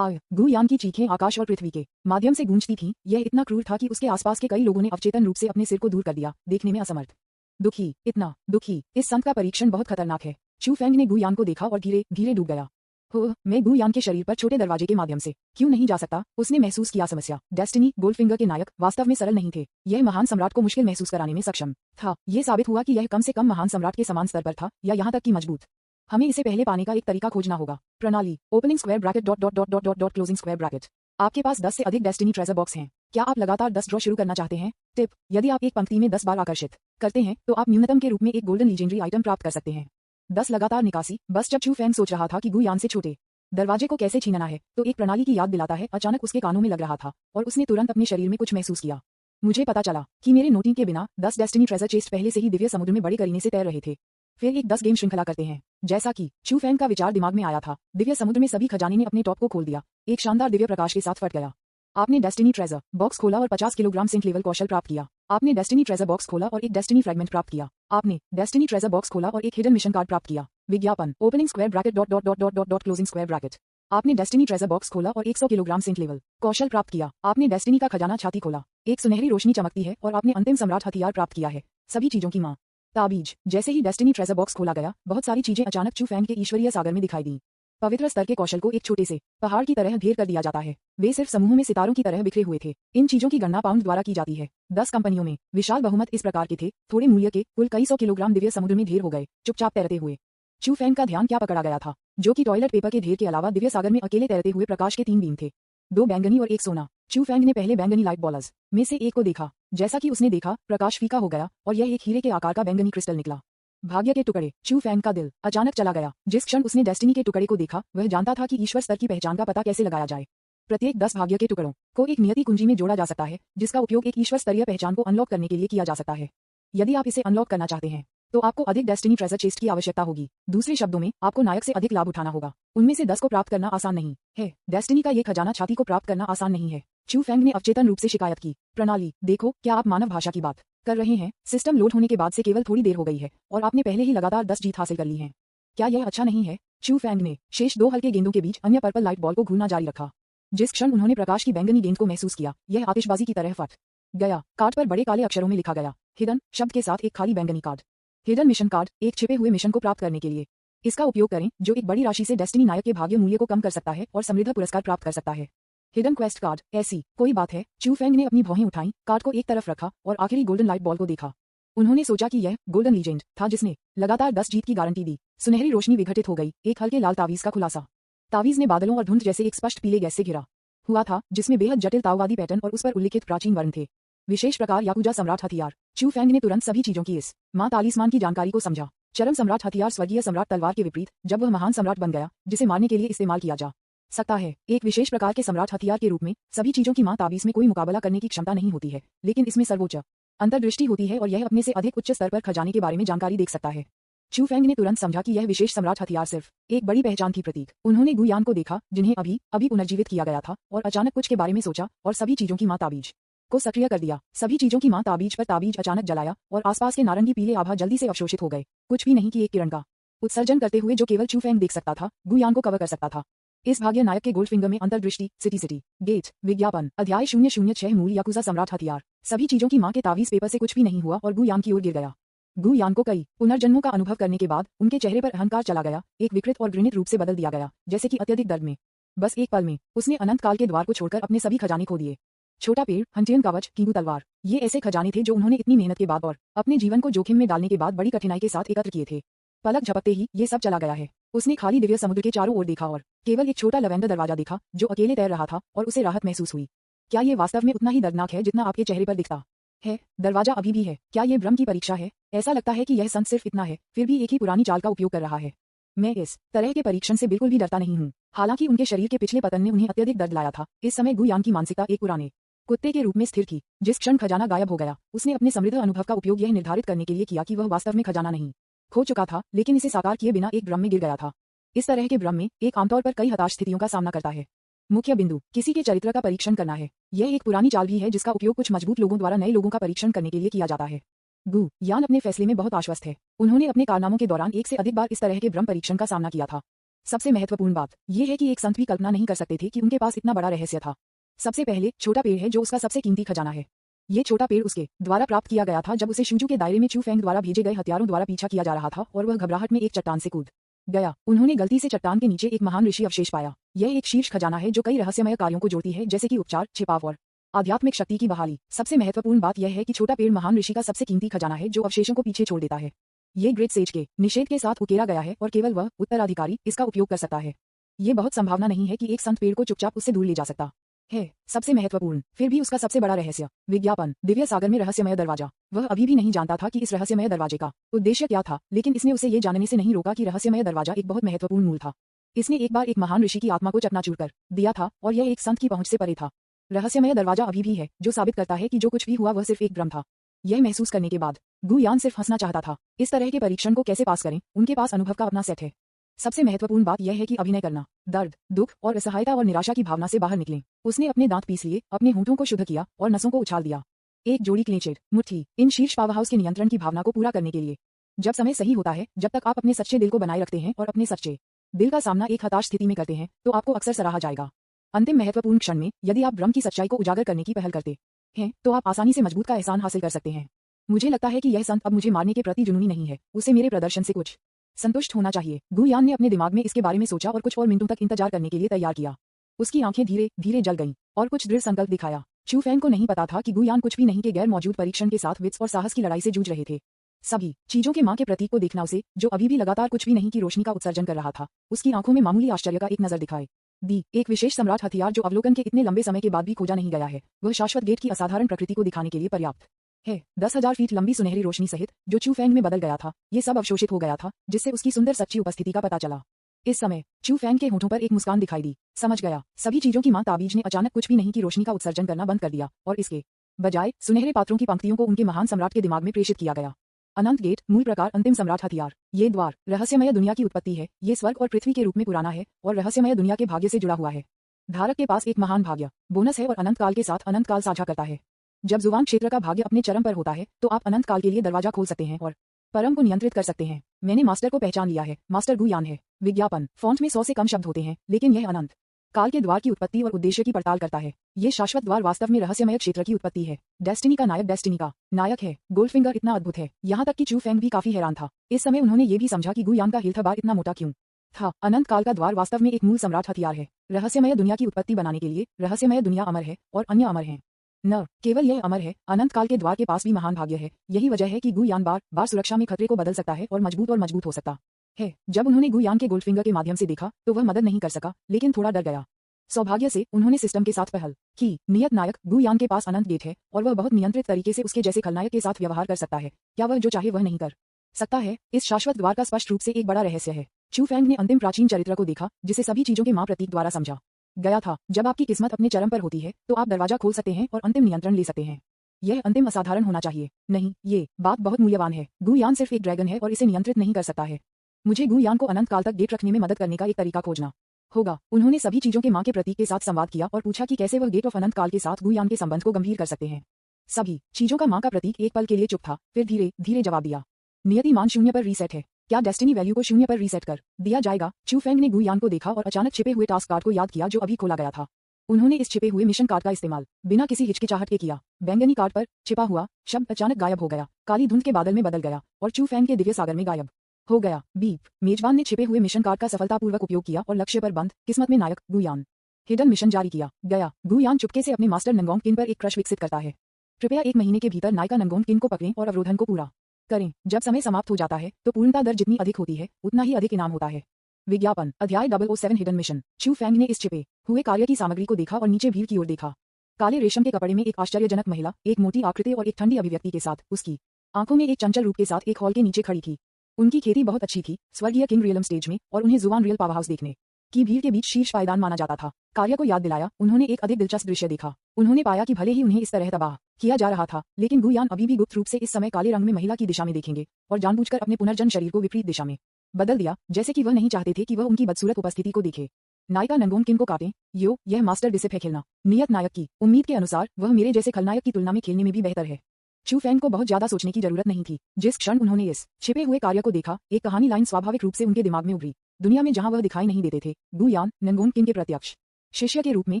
गुयान की चीखें आकाश और पृथ्वी के माध्यम से गूंजती थीं। यह इतना क्रूर था कि उसके आसपास के कई लोगों ने अवचेतन रूप से अपने सिर को दूर कर दिया, देखने में असमर्थ। दुखी, इतना दुखी। इस संत का परीक्षण बहुत खतरनाक है। चू फैंग ने गुयान को देखा और धीरे धीरे डूब गया। हो, मैं गुयान के शरीर पर छोटे दरवाजे के माध्यम से क्यों नहीं जा सकता? उसने महसूस किया समस्या। डेस्टिनी, गोल्डफिंगर के नायक वास्तव में सरल नहीं थे। यह महान सम्राट को मुश्किल महसूस कराने में सक्षम था। यह साबित हुआ कि यह कम से कम महान सम्राट के समान स्तर पर था, या यहाँ तक कि मजबूत। हमें इसे पहले पाने का एक तरीका खोजना होगा। प्रणाली, opening square bracket dot dot dot dot dot dot closing square bracket. आपके पास 10 से अधिक डेस्टिनी ट्रेजर बॉक्स हैं। क्या आप लगातार 10 ड्रॉ शुरू करना चाहते हैं? टिप, यदि आप एक पंक्ति में 10 बार आकर्षित करते हैं तो आप न्यूनतम के रूप में एक गोल्डन लीजेंडरी आइटम प्राप्त कर सकते हैं। 10 लगातार निकासी। बस जब चू फैंग सोच रहा था कि गुयान से छोटे दरवाजे को कैसे छीनना है, तो एक प्रणाली की याद दिलाता है अचानक उसके कानों में लग रहा था और उसने तुरंत अपने शरीर में कुछ महसूस किया। मुझे पता चला कि मेरे नोटिंग के बिना 10 डेस्टिनी ट्रेजर चेस्ट पहले से ही दिव्य समुद्र में बड़े करीने से तैर रहे थे। फिर एक 10 गेम श्रृंखला करते हैं। जैसा कि चू फैंग का विचार दिमाग में आया था, दिव्य समुद्र में सभी खजाने ने अपने टॉप को खोल दिया। एक शानदार दिव्य प्रकाश के साथ फट गया। आपने डेस्टिनी ट्रेजर बॉक्स खोला और 50 किलोग्राम सिंक लेवल कौशल प्राप्त किया। आपने डेस्टिनी ट्रेजर बॉक्स खोला और एक डेस्टिनी फ्रैगमेंट प्राप्त किया। आपने डेस्टिनी ट्रेजर बॉक्स खोला और एक हिडन मिशन कार्ड प्राप्त किया। विज्ञापन opening square bracket dot dot dot dot dot dot closing square bracket. आपने डेस्टिनी ट्रेजर बॉक्स खोला और 100 किलोग्राम सिंक लेवल कौशल प्राप्त किया। आपने डेस्टिनी का खजाना छाती खोला, एक सुनहरी रोशनी चमकती है और आपने अंतिम सम्राट हथियार प्राप्त किया है, सभी चीजों की माँ। ताबीज। जैसे ही डेस्टिनी ट्रेजर बॉक्स खोला गया, बहुत सारी चीजें अचानक चू फैंग के ईश्वरीय सागर में दिखाई दी। पवित्र स्तर के कौशल को एक छोटे से पहाड़ की तरह ढेर कर दिया जाता है। वे सिर्फ समूह में सितारों की तरह बिखरे हुए थे। इन चीजों की गणना पाउंड द्वारा की जाती है। 10 कंपनियों में विशाल बहुमत इस प्रकार के थे। थोड़े मूल्य के कुल कई 100 किलोग्राम दिव्य समुद्र में ढेर हो गए, चुपचाप तैरते हुए। चू फैंग का ध्यान क्या पकड़ा गया था, जो कि टॉयलेट पेपर के ढेर के अलावा दिव्य सागर में अकेले तैरते हुए प्रकाश के 3 बीम थे, 2 बैंगनी और 1 सोना। चू फैंग ने पहले बैंगनी लाइट बॉलर्स में से एक को देखा। जैसा कि उसने देखा, प्रकाश फीका हो गया और यह एक हीरे के आकार का बैंगनी क्रिस्टल निकला। भाग्य के टुकड़े। चू फैंग का दिल अचानक चला गया। जिस क्षण उसने डेस्टिनी के टुकड़े को देखा, वह जानता था कि ईश्वर स्तर की पहचान का पता कैसे लगाया जाए। प्रत्येक 10 भाग्य के टुकड़ों को एक नियति कुंजी में जोड़ा जा सकता है, जिसका उपयोग एक ईश्वर स्तरीय पहचान को अनलॉक करने के लिए किया जा सकता है। यदि आप इसे अनलॉक करना चाहते हैं, तो आपको अधिक डेस्टिनी ट्रेजर चेस्ट की आवश्यकता होगी। दूसरे शब्दों में, आपको नायक से अधिक लाभ उठाना होगा। उनमें से 10 को प्राप्त करना आसान नहीं है। डेस्टिनी का ये खजाना छाती को प्राप्त करना आसान नहीं है। चू फैंग ने अवचेतन रूप से शिकायत की। प्रणाली, देखो, क्या आप मानव भाषा की बात कर रहे हैं? सिस्टम लोड होने के बाद से केवल थोड़ी देर हो गई है और आपने पहले ही लगातार 10 जीत हासिल कर ली हैं। क्या यह अच्छा नहीं है? चू फैंग ने शेष 2 हल्के गेंदों के बीच अन्य पर्पल लाइट बॉल को घूरना जारी रखा। जिस क्षण उन्होंने प्रकाश की बैंगनी गेंद को महसूस किया, यह आतिशबाजी की तरह फट गया। कार्ड पर बड़े काले अक्षरों में लिखा गया, हिडन शब्द के साथ एक खाली बैंगनी कार्ड। हिडन मिशन कार्ड, एक छिपे हुए मिशन को प्राप्त करने के लिए। इसका उपयोग करें, जो एक बड़ी राशि से डेस्टिनी नायक के भाग्य मूल्य को कम कर सकता है और समृद्ध पुरस्कार प्राप्त कर सकता है। Hidden quest card. ऐसी कोई बात है? चू फैंग ने अपनी भौहें उठाईं, कार्ड को एक तरफ रखा और आखिरी गोल्डन लाइट बॉल को देखा। उन्होंने सोचा कि यह गोल्डन लीजेंड था जिसने लगातार 10 जीत की गारंटी दी। सुनहरी रोशनी विघटित हो गई, एक हल्के लाल तावीज का खुलासा। तावीज ने बादलों और धुंध जैसे एक स्पष्ट पीले गैस से घिरा हुआ था, जिसमें बेहद जटिल ताओवादी पैटर्न और उस पर उल्लिखित प्राचीन वर्ण थे। विशेष प्रकार याकुजा सम्राट हथियार। चू फैंग ने तुरंत सभी चीजों की इस मां तालिस्मान की जानकारी को समझा। चरम सम्राट हथियार स्वर्गीय सम्राट तलवार के विपरीत, जब वह महान सम्राट बन गया जिसे मारने के लिए इस्तेमाल किया जा सकता है। एक विशेष प्रकार के सम्राट हथियार के रूप में सभी चीजों की मां ताबीज में कोई मुकाबला करने की क्षमता नहीं होती है, लेकिन इसमें सर्वोच्च अंतर्दृष्टि होती है और यह अपने से अधिक उच्च स्तर पर खजाने के बारे में जानकारी देख सकता है। चू फैंग ने तुरंत समझा कि यह विशेष सम्राट हथियार सिर्फ एक बड़ी पहचान थी प्रतीक। उन्होंने गुयान को देखा, जिन्हें अभी पुनर्जीवित किया गया था, और अचानक कुछ के बारे में सोचा और सभी चीजों की मां ताबीज को सक्रिय कर दिया। सभी चीजों की मां ताबीज पर ताबीज अचानक जलाया और आसपास के नारंगी पीले आभा जल्दी से अवशोषित हो गए। कुछ भी नहीं कि एक किरण का उत्सर्जन करते हुए जो केवल चू फैंग देख सकता था, गुयान को कवर कर सकता था। इस भाग्य नायक के गोल्ड फिंगर में अंतर्दृष्टि, सिटी गेट, विज्ञापन, अध्याय 006 मूल याकुजा सम्राट हथियार। सभी चीजों की मां के तावीज पेपर से कुछ भी नहीं हुआ और गुयान की ओर गिर गया। गुयान को कई पुनर्जन्मों का अनुभव करने के बाद उनके चेहरे पर अहंकार चला गया, एक विकृत और घृणित रूप से बदल दिया गया, जैसे कि अत्यधिक दर्द में। बस एक पल में उसने अनंत काल के द्वार को छोड़कर अपने सभी खजाने खो दिए। छोटा पेड़, हंटियन कवच, कींगू तलवार, ये ऐसे खजाने थे जो उन्होंने इतनी मेहनत के बाद और अपने जीवन को जोखिम में डालने के बाद बड़ी कठिनाई के साथ एकत्र किए थे। पलक झपकते ही ये सब चला गया है। उसने खाली दिव्य समुद्र के चारों ओर देखा और केवल एक छोटा लवेंडर दरवाजा दिखा जो अकेले तैर रहा था, और उसे राहत महसूस हुई। क्या ये वास्तव में उतना ही दर्दनाक है जितना आपके चेहरे पर दिखता है? दरवाजा अभी भी है। क्या ये भ्रम की परीक्षा है? ऐसा लगता है कि यह संत सिर्फ इतना है, फिर भी एक ही पुरानी चाल का उपयोग कर रहा है। मैं इस तरह के परीक्षण से बिल्कुल भी डरता नहीं हूँ। हालांकि उनके शरीर के पिछले पतन ने उन्हें अत्यधिक दर्द लाया था। इस समय गुयान की मानसिकता एक पुराने कुत्ते के रूप में स्थिर थी। जिस क्षण खजाना गायब हो गया, उसने अपने समृद्ध अनुभव का उपयोग यह निर्धारित करने के लिए किया कि वह वास्तव में खजाना नहीं खो चुका था, लेकिन इसे साकार किए बिना एक भ्रम में गिर गया था। इस तरह के भ्रम में एक आमतौर पर कई हताश स्थितियों का सामना करता है। मुख्य बिंदु, किसी के चरित्र का परीक्षण करना है। यह एक पुरानी चाल भी है जिसका उपयोग कुछ मजबूत लोगों द्वारा नए लोगों का परीक्षण करने के लिए किया जाता है। गुयान अपने फैसले में बहुत आश्वस्त है। उन्होंने अपने कारनामों के दौरान एक से अधिक बार इस तरह के भ्रम परीक्षण का सामना किया था। सबसे महत्वपूर्ण बात यह है कि एक संत भी कल्पना नहीं कर सकते थे कि उनके पास इतना बड़ा रहस्य था। सबसे पहले, छोटा पेड़ है जो उसका सबसे कीमती खजाना है। ये छोटा पेड़ उसके द्वारा प्राप्त किया गया था जब उसे शुजू के दायरे में चू फैंग द्वारा भेजे गए हथियारों द्वारा पीछा किया जा रहा था और वह घबराहट में एक चट्टान से कूद गया। उन्होंने गलती से चट्टान के नीचे एक महान ऋषि अवशेष पाया। यह एक शीर्ष खजाना है जो कई रहस्यमय कार्यों को जोड़ती है, जैसे कि उपचार, छिपाव और आध्यात्मिक शक्ति की बहाली। सबसे महत्वपूर्ण बात यह है कि छोटा पेड़ महान ऋषि का सबसे कीमती खजाना है जो अवशेषों को पीछे छोड़ देता है। ये ग्रेट सेज के निषेध के साथ उकेरा गया है और केवल वह उत्तराधिकारी इसका उपयोग कर सकता है। ये बहुत संभावना नहीं है कि एक संत पेड़ को चुपचाप उससे दूर ले जा सकता है। सबसे महत्वपूर्ण, फिर भी उसका सबसे बड़ा रहस्य, विज्ञापन, दिव्य सागर में रहस्यमय दरवाजा। वह अभी भी नहीं जानता था कि इस रहस्यमय दरवाजे का उद्देश्य क्या था, लेकिन इसने उसे ये जानने से नहीं रोका कि रहस्यमय दरवाजा एक बहुत महत्वपूर्ण मूल था। इसने एक बार एक महान ऋषि की आत्मा को चकनाचूर कर दिया था और यह एक संत की पहुंच से परे था। रहस्यमय दरवाजा अभी भी है, जो साबित करता है कि जो कुछ भी हुआ वह सिर्फ एक भ्रम था। यह महसूस करने के बाद गुयान सिर्फ हंसना चाहता था। इस तरह के परीक्षण को कैसे पास करें, उनके पास अनुभव का अपना सेट है। सबसे महत्वपूर्ण बात यह है कि अभिनय करना, दर्द, दुख और असहायता और निराशा की भावना से बाहर निकलें। उसने अपने दांत पीस लिए, अपने होंठों को शुद्ध किया और नसों को उछाल दिया। एक जोड़ी क्लेचेड मुट्ठी इन शीर्ष पावर हाउस के नियंत्रण की भावना को पूरा करने के लिए। जब समय सही होता है, जब तक आप अपने सच्चे दिल को बनाए रखते हैं और अपने सच्चे दिल का सामना एक हताश स्थिति में करते हैं, तो आपको अक्सर सराहा जाएगा। अंतिम महत्वपूर्ण क्षण में यदि आप ब्रह्म की सच्चाई को उजागर करने की पहल करते हैं, तो आप आसानी से मजबूत का एहसान हासिल कर सकते हैं। मुझे लगता है कि यह संत अब मुझे मारने के प्रति जुनूनी नहीं है, उसे मेरे प्रदर्शन से कुछ संतुष्ट होना चाहिए। गु यान ने अपने दिमाग में इसके बारे में सोचा और कुछ और मिनटों तक इंतजार करने के लिए तैयार किया। उसकी आंखें धीरे धीरे जल गईं और कुछ दृढ़ संकल्प दिखाया। चू फेंग को नहीं पता था कि गु यान कुछ भी नहीं के गैर मौजूद परीक्षण के साथ वित्स और साहस की लड़ाई से जूझ रहे थे। सभी चीजों के मां के प्रतीक को देखना उसे, जो अभी भी लगातार कुछ भी नहीं की रोशनी का उत्सर्जन कर रहा था, उसकी आंखों में मामूली आश्चर्य का एक नजर दिखाई दी। एक विशेष सम्राट हथियार जो अवलोकन के इतने लंबे समय के बाद भी खोजा नहीं गया है, वह शाश्वत गेट की असाधारण प्रकृति को दिखाने के लिए पर्याप्त है। 10,000 फीट लंबी सुनहरी रोशनी सहित जो चू फेंग में बदल गया था, ये सब अवशोषित हो गया था, जिससे उसकी सुंदर सच्ची उपस्थिति का पता चला। इस समय चू फेंग के होठों पर एक मुस्कान दिखाई दी। समझ गया, सभी चीजों की मां ताबीज ने अचानक कुछ भी नहीं की रोशनी का उत्सर्जन करना बंद कर दिया और इसके बजाय सुनहरे पात्रों की पंक्तियों को उनके महान सम्राट के दिमाग में प्रेषित किया गया। अनंत गेट, मूल प्रकार, अंतिम सम्राट हथियार। ये द्वार रहस्यमय दुनिया की उत्पत्ति है। ये स्वर्ग और पृथ्वी के रूप में पुराना है और रहस्यमय दुनिया के भाग्य से जुड़ा हुआ है। धारक के पास एक महान भाग्य बोनस है और अनंत काल के साथ अनंत काल साझा करता है। जब जुबान क्षेत्र का भाग्य अपने चरम पर होता है, तो आप अनंत काल के लिए दरवाजा खोल सकते हैं और परम को नियंत्रित कर सकते हैं। मैंने मास्टर को पहचान लिया है। मास्टर गु यान है। विज्ञापन फॉन्ट में 100 से कम शब्द होते हैं, लेकिन यह अनंत काल के द्वार की उत्पत्ति और उद्देश्य की पड़ताल करता है। ये शाश्वत द्वार वास्तव में रहस्यमय क्षेत्र की उत्पत्ति है। डेस्टिनी का नायक डेस्टिनी का नायक है। गोल्डफिंगर इतना अद्भुत है, यहाँ तक कि चू फेंग भी काफी हैरान था। इस समय उन्होंने ये भी समझा कि गु यान का हिलथा इतना मोटा क्यों था। अनंत काल का द्वार वास्तव में एक मूल सम्राट हथियार है। रहस्यमय दुनिया की उत्पत्ति बनाने के लिए रहस्यमय दुनिया अमर है और अन्य अमर हैं। न केवल यह अमर है, अनंत काल के द्वार के पास भी महान भाग्य है। यही वजह है कि गु यान बार बार सुरक्षा में खतरे को बदल सकता है और मजबूत हो सकता है। जब उन्होंने गु यान के गोल्डफिंगर के माध्यम से देखा, तो वह मदद नहीं कर सका, लेकिन थोड़ा डर गया। सौभाग्य से उन्होंने सिस्टम के साथ पहल की। नियत नायक गु यान के पास अनंत गेट है और वह बहुत नियंत्रित तरीके से उसके जैसे खलनायक के साथ व्यवहार कर सकता है। क्या वह जो चाहे वह नहीं कर सकता है? इस शाश्वत द्वार का स्पष्ट रूप से एक बड़ा रहस्य है। चू फेंग ने अंतिम प्राचीन चरित्र को देखा, जिसे सभी चीजों के मां प्रतीक द्वारा समझा गया था। जब आपकी किस्मत अपने चरम पर होती है, तो आप दरवाजा खोल सकते हैं और अंतिम नियंत्रण ले सकते हैं। यह अंतिम असाधारण होना चाहिए। नहीं, ये बात बहुत मूल्यवान है। गु यान सिर्फ एक ड्रैगन है और इसे नियंत्रित नहीं कर सकता है। मुझे गु यान को अनंत काल तक गेट रखने में मदद करने का एक तरीका खोजना होगा। उन्होंने सभी चीजों के मां के प्रतीक के साथ संवाद किया और पूछा कि कैसे वह गेट ऑफ अनंत काल के साथ गु यान के संबंध को गंभीर कर सकते हैं। सभी चीजों का मां का प्रतीक एक पल के लिए चुप था, फिर धीरे धीरे जवाब दिया। नियति मान 0 पर रीसेट है। क्या डेस्टिनी वैल्यू को 0 पर रीसेट कर दिया जाएगा? चू फेंग ने गु यान को देखा और अचानक छिपे हुए टास्क कार्ड को याद किया जो अभी खोला गया था। उन्होंने इस छिपे हुए मिशन कार्ड का इस्तेमाल बिना किसी हिचकिचाहट के किया। बैंगनी कार्ड पर छिपा हुआ शब्द अचानक गायब हो गया, काली धुंध के बादल में बदल गया और चू फेंग के दिव्य सागर में गायब हो गया। बीप। मेजबान ने छिपे हुए मिशन कार्ड का सफलतापूर्वक उपयोग किया और लक्ष्य पर बंद किस्मत में नायक गु यान हिडन मिशन जारी किया गया। गु यान चुपके से अपने मास्टर नंगोंग किन पर एक क्रश विकसित करता है। कृपया 1 महीने के भीतर नायका नंगोंग किन को पकड़ें और अवरोधन को पूरा करें। जब समय समाप्त हो जाता है, तो पूर्णता दर जितनी अधिक होती है, उतना ही अधिक इनाम होता है। विज्ञापन अध्याय 007 हिडन मिशन। चू फेंग ने इस छिपे हुए कार्य की सामग्री को देखा और नीचे भीड़ की ओर देखा। काले रेशम के कपड़े में एक आश्चर्यजनक महिला, एक मोटी आकृति और एक ठंडी अभिव्यक्ति के साथ, उसकी आंखों में एक चंचल रूप के साथ एक हॉल के नीचे खड़ी थी। उनकी खेती बहुत अच्छी थी, स्वर्गीय किंग रियलम स्टेज में, और उन्हें जुवान रियल पावर हाउस देखने की भीड़ के बीच शीर्ष पायदान माना जाता था। कार्य को याद दिलाया, उन्होंने एक अधिक दिलचस्प दृश्य देखा। उन्होंने पाया कि भले ही उन्हें इस तरह तबाह किया जा रहा था, लेकिन गु यान अभी भी गुप्त रूप से इस समय काले रंग में महिला की दिशा में देखेंगे और जानबूझकर अपने पुनर्जन्म शरीर को विपरीत दिशा में बदल दिया, जैसे कि वह नहीं चाहते थे कि वह उनकी बदसूरत उपस्थिति को देखे। नायिका नंगोंग किन को काटें। यह मास्टर डिसिप है खेलना। नियत नायक की उम्मीद के अनुसार वह मेरे जैसे खलनायक की तुलना में खेलने में भी बेहतर है। चू फेंग को बहुत ज्यादा सोचने की जरूरत नहीं थी। जिस क्षण उन्होंने इस छिपे हुए कार्य को देखा, एक कहानी लाइन स्वाभाविक रूप से उनके दिमाग में उभरी। दुनिया में जहां वह दिखाई नहीं देते थे, गु यान नंगोंग किन के प्रत्यक्ष शिष्य के रूप में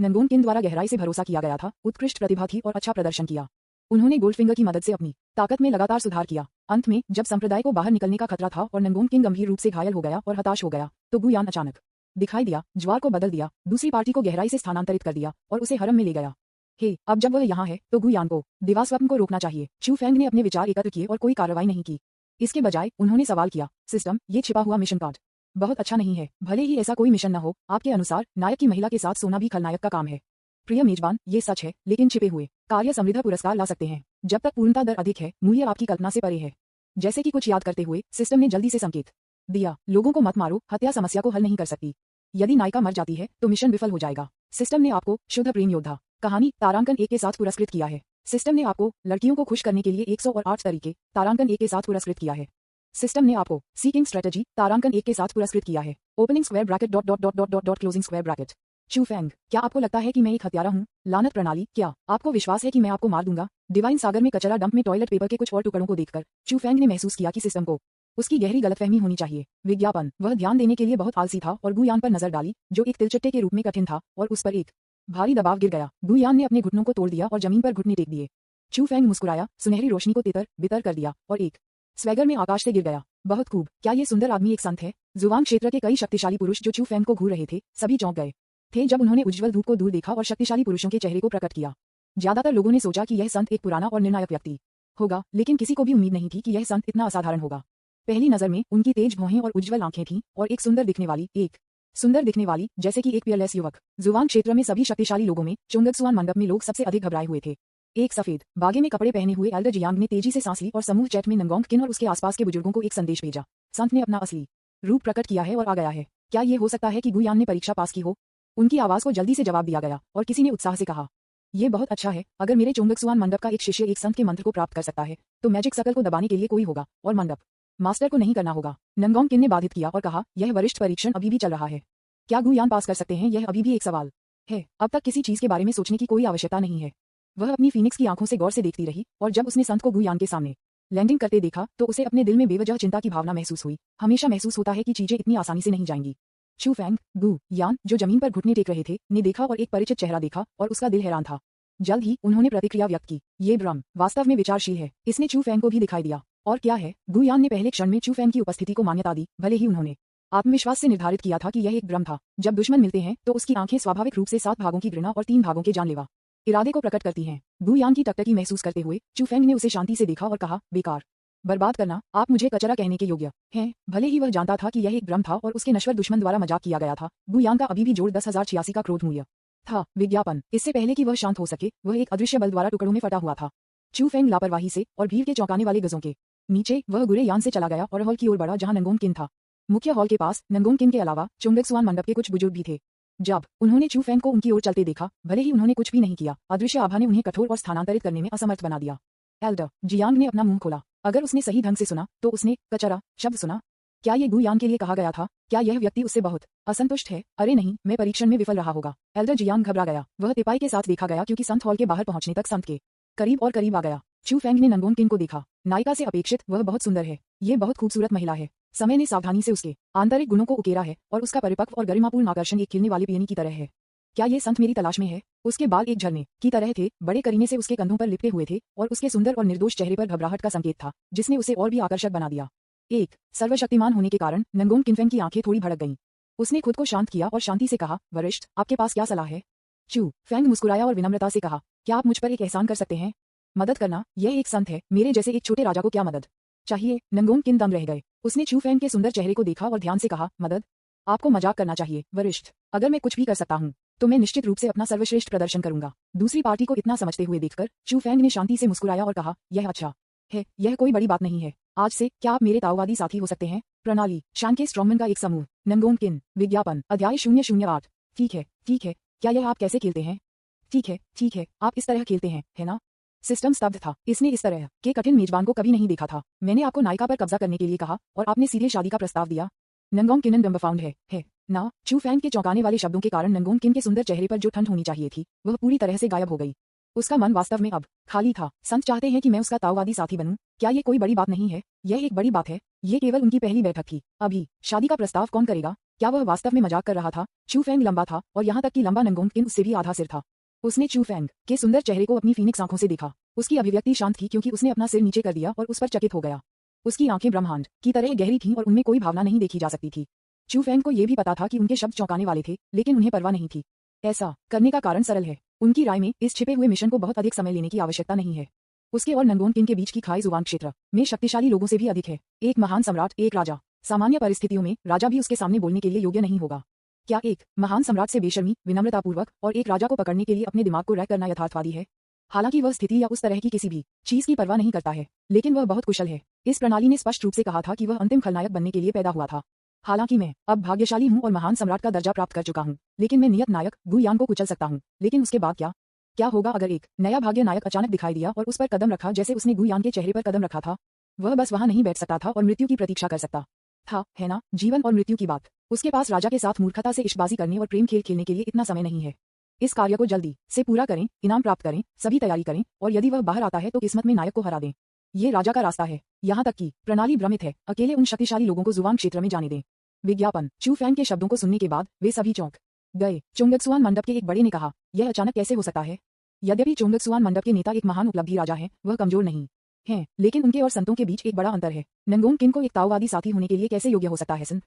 नंगोंग किन द्वारा गहराई से भरोसा किया गया था, उत्कृष्ट प्रतिभा थी और अच्छा प्रदर्शन किया। उन्होंने गोल्डफिंगर की मदद से अपनी ताकत में लगातार सुधार किया। अंत में जब संप्रदाय को बाहर निकलने का खतरा था और नंगोंग किन गंभीर रूप से घायल हो गया और हताश हो गया, तो गु यान अचानक दिखाई दिया, ज्वार को बदल दिया, दूसरी पार्टी को गहराई से स्थानांतरित कर दिया और उसे हरम में ले गया। अब जब वह यहाँ है, तो गु यान को दिवास्वप्न को रोकना चाहिए। चू फेंग ने अपने विचार एकत्र किए और कोई कार्रवाई नहीं की। इसके बजाय उन्होंने सवाल किया, सिस्टम, ये छिपा हुआ मिशन कार्ड बहुत अच्छा नहीं है। भले ही ऐसा कोई मिशन न हो, आपके अनुसार नायक की महिला के साथ सोना भी खलनायक का काम है। प्रिय मेजबान, ये सच है, लेकिन छिपे हुए कार्य समृद्ध पुरस्कार ला सकते हैं। जब तक पूर्णता दर अधिक है, मूल्य आपकी कल्पना से परे है। जैसे कि कुछ याद करते हुए सिस्टम ने जल्दी से संकेत दिया, लोगों को मत मारो, हत्या समस्या को हल नहीं कर सकती। यदि नायिका मर जाती है, तो मिशन विफल हो जाएगा। सिस्टम ने आपको शुद्ध प्रेम योद्धा कहानी तारांकन 1 के साथ पुरस्कृत किया है। सिस्टम ने आपको लड़कियों को खुश करने के लिए 108 तरीके तारांकन 1 के साथ पुरस्कृत किया है। सिस्टम ने आपको सीकिंग स्ट्रेटजी तारांकन 1 के साथ पुरस्कृत किया है। Opening square bracket dot dot dot dot dot dot closing square bracket. चू फेंग, क्या आपको लगता है कि मैं एक हत्यारा हूँ? लानत प्रणाली, क्या आपको विश्वास है कि मैं आपको मार दूंगा? डिवाइन सागर में कचरा डंप में टॉयलेट पेपर के कुछ और टुकड़ों को देखकर चू फेंग ने महसूस किया कि सिस्टम को उसकी गहरी गलतफहमी होनी चाहिए। विज्ञापन, वह ध्यान देने के लिए बहुत आलसी था और गुयान पर नजर डाली, जो एक तिलचट्टे के रूप में कठिन था, और उस पर एक भारी दबाव गिर गया। गुयान ने अपने घुटनों को तोड़ दिया और जमीन पर घुटने टेक दिए। चू फेंग मुस्कुराया, सुनहरी रोशनी को तितर बितर कर दिया और एक स्वैगर में आकाश से गिर गया। बहुत खूब, क्या ये सुंदर आदमी एक संत है? जुवांग क्षेत्र के कई शक्तिशाली पुरुष जो चू फेंग को घूर रहे थे, सभी चौंक गए थे जब उन्होंने उज्ज्वल धूप को दूर देखा और शक्तिशाली पुरुषों के चेहरे को प्रकट किया। ज्यादातर लोगों ने सोचा कि यह संत एक पुराना और निर्णायक व्यक्ति होगा, लेकिन किसी को भी उम्मीद नहीं थी कि यह संत इतना असाधारण होगा। पहली नजर में उनकी तेज भौहें और उज्ज्वल आंखें थीं और एक सुंदर दिखने वाली जैसे कि एक पियरलेस युवक। जुवांग क्षेत्र में सभी शक्तिशाली लोगों में चोंगक्सुआन मंडप में लोग सबसे अधिक घबराए हुए थे। एक सफेद बागे में कपड़े पहने हुए एल्डर जियांग ने तेजी से सांस ली और समूह चैट में नंगोंग किन और उसके आसपास के बुजुर्गों को एक संदेश भेजा। संत ने अपना असली रूप प्रकट किया है और आ गया है। क्या ये हो सकता है कि गुयान ने परीक्षा पास की हो? उनकी आवाज को जल्दी से जवाब दिया गया और किसी ने उत्साह से कहा, ये बहुत अच्छा है। अगर मेरे चोंगक्सुआन मंडप का एक शिष्य एक संत के मंत्र को प्राप्त कर सकता है, तो मैजिक सर्कल को दबाने के लिए कोई होगा और मंडप मास्टर को नहीं करना होगा। नंगोंग किन ने बाधित किया और कहा, यह वरिष्ठ परीक्षण अभी भी चल रहा है। क्या गुयान पास कर सकते हैं? यह अभी भी एक सवाल है। अब तक किसी चीज के बारे में सोचने की कोई आवश्यकता नहीं है। वह अपनी फीनिक्स की आंखों से गौर से देखती रही और जब उसने संत को गुयान के सामने लैंडिंग करते देखा तो उसे अपने दिल में बेवजह चिंता की भावना महसूस हुई। हमेशा महसूस होता है कि चीजें इतनी आसानी से नहीं जाएंगी। चू फेंग, गु यान, जो जमीन पर घुटने टेक रहे थे, ने देखा और एक परिचित चेहरा देखा और उसका दिल हैरान था। जल्द ही उन्होंने प्रतिक्रिया व्यक्त की, ये ब्रह्म वास्तव में विचारशील है। इसने चू फेंग को भी दिखाई दिया। और क्या है? गुयान ने पहले क्षण में चू फेंग की उपस्थिति को मान्यता दी, भले ही उन्होंने आत्मविश्वास से निर्धारित किया था कि यह एक भ्रम था। जब दुश्मन मिलते हैं तो उसकी आंखें स्वाभाविक रूप से 7 भागों की घृणा और 3 भागों के जानलेवा इरादे को प्रकट करती हैं। गुयान की टकटकी महसूस करते हुए चू फेंग ने उसे शांति से देखा और कहा, बेकार बर्बाद करना, आप मुझे कचरा कहने के योग्य हैं। भले ही वह जानता था कि यह एक भ्रम था और उसके नश्वर दुश्मन द्वारा मजाक किया गया था, गुयान का अभी भी जोड़ 10,086 का क्रोध मूल्य था। विज्ञापन, इससे पहले कि वह शांत हो सके, वह एक अदृश्य बल द्वारा टुकड़ों में फटा हुआ था। चू फेंग लापरवाही से और भीड़ के चौंकाने वाले गजों के नीचे वह गुरे यान से चला गया और हॉल की ओर बढ़ा जहां नंगोंग किन था। मुख्य हॉल के पास नंगोंग किन के अलावा चोंगक्सुआन मंडप के कुछ बुजुर्ग भी थे। जब उन्होंने चू फेंग को उनकी ओर चलते देखा, भले ही उन्होंने कुछ भी नहीं किया, अदृश्य आभा ने उन्हें कठोर और स्थानांतरित करने में असमर्थ बना दिया। एल्डर जियांग ने अपना मुंह खोला। अगर उसने सही ढंग से सुना तो उसने कचरा शब्द सुना। क्या ये गुयान के लिए कहा गया था? क्या यह व्यक्ति उससे बहुत असंतुष्ट है? अरे नहीं, मैं परीक्षण में विफल रहा होगा। एल्डर जियांग घबरा गया। वह तिपाई के साथ देखा गया क्योंकि संत हॉल के बाहर पहुंचने तक संत के करीब और करीब आ गया। चू फेंग ने नंगोंग किन को देखा। नायिका से अपेक्षित वह बहुत सुंदर है। ये बहुत खूबसूरत महिला है। समय ने सावधानी से उसके आंतरिक गुणों को उकेरा है और उसका परिपक्व और गरिमापूर्ण आकर्षण एक खिलने वाली पियनी की तरह है। क्या ये संत मेरी तलाश में है? उसके बाल एक झरने की तरह थे, बड़े करीने से उसके कंधों पर लिपटे हुए थे और उसके सुंदर और निर्दोष चेहरे पर घबराहट का संकेत था, जिसने उसे और भी आकर्षक बना दिया। एक सर्वशक्तिमान होने के कारण नंगोंग किनफेंग की आंखें थोड़ी भड़क गईं। उसने खुद को शांत किया और शांति से कहा, वरिष्ठ, आपके पास क्या सलाह है? चू फेंग मुस्कुराया और विनम्रता से कहा, क्या आप मुझ पर एक एहसान कर सकते हैं? मदद करना। यह एक संत है, मेरे जैसे एक छोटे राजा को क्या मदद चाहिए? नंगोंग किन दम रह गए। उसने चू फेंग के सुंदर चेहरे को देखा और ध्यान से कहा, मदद? आपको मजाक करना चाहिए, वरिष्ठ। अगर मैं कुछ भी कर सकता हूँ तो मैं निश्चित रूप से अपना सर्वश्रेष्ठ प्रदर्शन करूंगा। दूसरी पार्टी को इतना समझते हुए देखकर चू फेंग ने शांति से मुस्कुराया और कहा, यह अच्छा है, यह कोई बड़ी बात नहीं है। आज से क्या आप मेरे ताओवादी साथी हो सकते हैं? प्रणाली, शान के स्ट्रॉन्गमैन का एक समूह। नंगोंग किन। विज्ञापन, अध्याय 008। ठीक है, ठीक है। क्या यह आप कैसे खेलते हैं? ठीक है, ठीक है, आप इस तरह खेलते हैं, है ना? सिस्टम स्तब्ध था। इसने इस तरह के कठिन मेजबान को कभी नहीं देखा था। मैंने आपको नायिका पर कब्जा करने के लिए कहा और आपने सीधे शादी का प्रस्ताव दिया। नंगोंग किन डम्बफाउंड है ना? चू फेंग के चौंकाने वाले शब्दों के कारण नंगोंग किन के सुंदर चेहरे पर जो ठंड होनी चाहिए थी, वह पूरी तरह से गायब हो गई। उसका मन वास्तव में अब खाली था। संत चाहते हैं कि मैं उसका ताओवादी साथी बनूं। क्या ये कोई बड़ी बात नहीं है? यह एक बड़ी बात है। ये केवल उनकी पहली बैठक थी। अभी शादी का प्रस्ताव कौन करेगा? क्या वह वास्तव में मजाक कर रहा था? चू फेंग लंबा था और यहाँ तक कि लंबा नंगोंग किन उससे भी आधा सिर था। उसने चू फेंग के सुंदर चेहरे को अपनी फीनिक्स आंखों से देखा। उसकी अभिव्यक्ति शांत थी क्योंकि उसने अपना सिर नीचे कर दिया और उस पर चकित हो गया। उसकी आंखें ब्रह्मांड की तरह गहरी थीं और उनमें कोई भावना नहीं देखी जा सकती थी। चू फेंग को यह भी पता था कि उनके शब्द चौंकाने वाले थे, लेकिन उन्हें परवाह नहीं थी। ऐसा करने का कारण सरल है। उनकी राय में इस छिपे हुए मिशन को बहुत अधिक समय लेने की आवश्यकता नहीं है। उसके और नंगोंग किन के बीच की खाई जुबान क्षेत्र में शक्तिशाली लोगों से भी अधिक है। एक महान सम्राट, एक राजा। सामान्य परिस्थितियों में राजा भी उसके सामने बोलने के लिए योग्य नहीं होगा। क्या एक महान सम्राट से बेशर्मी, विनम्रतापूर्वक और एक राजा को पकड़ने के लिए अपने दिमाग को रैक करना यथार्थवादी है? हालांकि वह स्थिति या उस तरह की किसी भी चीज की परवाह नहीं करता है, लेकिन वह बहुत कुशल है। इस प्रणाली ने स्पष्ट रूप से कहा था कि वह अंतिम खलनायक बनने के लिए पैदा हुआ था। हालांकि मैं अब भाग्यशाली हूं और महान सम्राट का दर्जा प्राप्त कर चुका हूं, लेकिन मैं नियत नायक गु यान को कुचल सकता हूं। लेकिन उसके बाद क्या? क्या होगा अगर एक नया भाग्य नायक अचानक दिखाई दिया और उस पर कदम रखा जैसे उसने गु यान के चेहरे पर कदम रखा था? वह बस वहां नहीं बैठ सकता था और मृत्यु की प्रतीक्षा कर सकता था, है ना, जीवन और मृत्यु की बात। उसके पास राजा के साथ मूर्खता से इश्कबाजी करने और प्रेम खेल खेलने के लिए इतना समय नहीं है। इस कार्य को जल्दी से पूरा करें, इनाम प्राप्त करें, सभी तैयारी करें, और यदि वह बाहर आता है तो किस्मत में नायक को हरा दें। ये राजा का रास्ता है। यहाँ तक कि प्रणाली भ्रमित है, अकेले उन शक्तिशाली लोगों को जुवान क्षेत्र में जाने दें। विज्ञापन। चू फैंग के शब्दों को सुनने के बाद वे सभी चौंक गए। चोंगत्सुआन मंडप के एक बड़े ने कहा, यह अचानक कैसे हो सकता है? यद्यपि चोंगत्सुआन मंडप के नेता एक महान उपलब्धि राजा हैं, वह कमजोर नहीं हैं, लेकिन उनके और संतों के बीच एक बड़ा अंतर है। नंगोंग किन को एक ताओवादी साथी होने के लिए कैसे योग्य हो सकता है? संत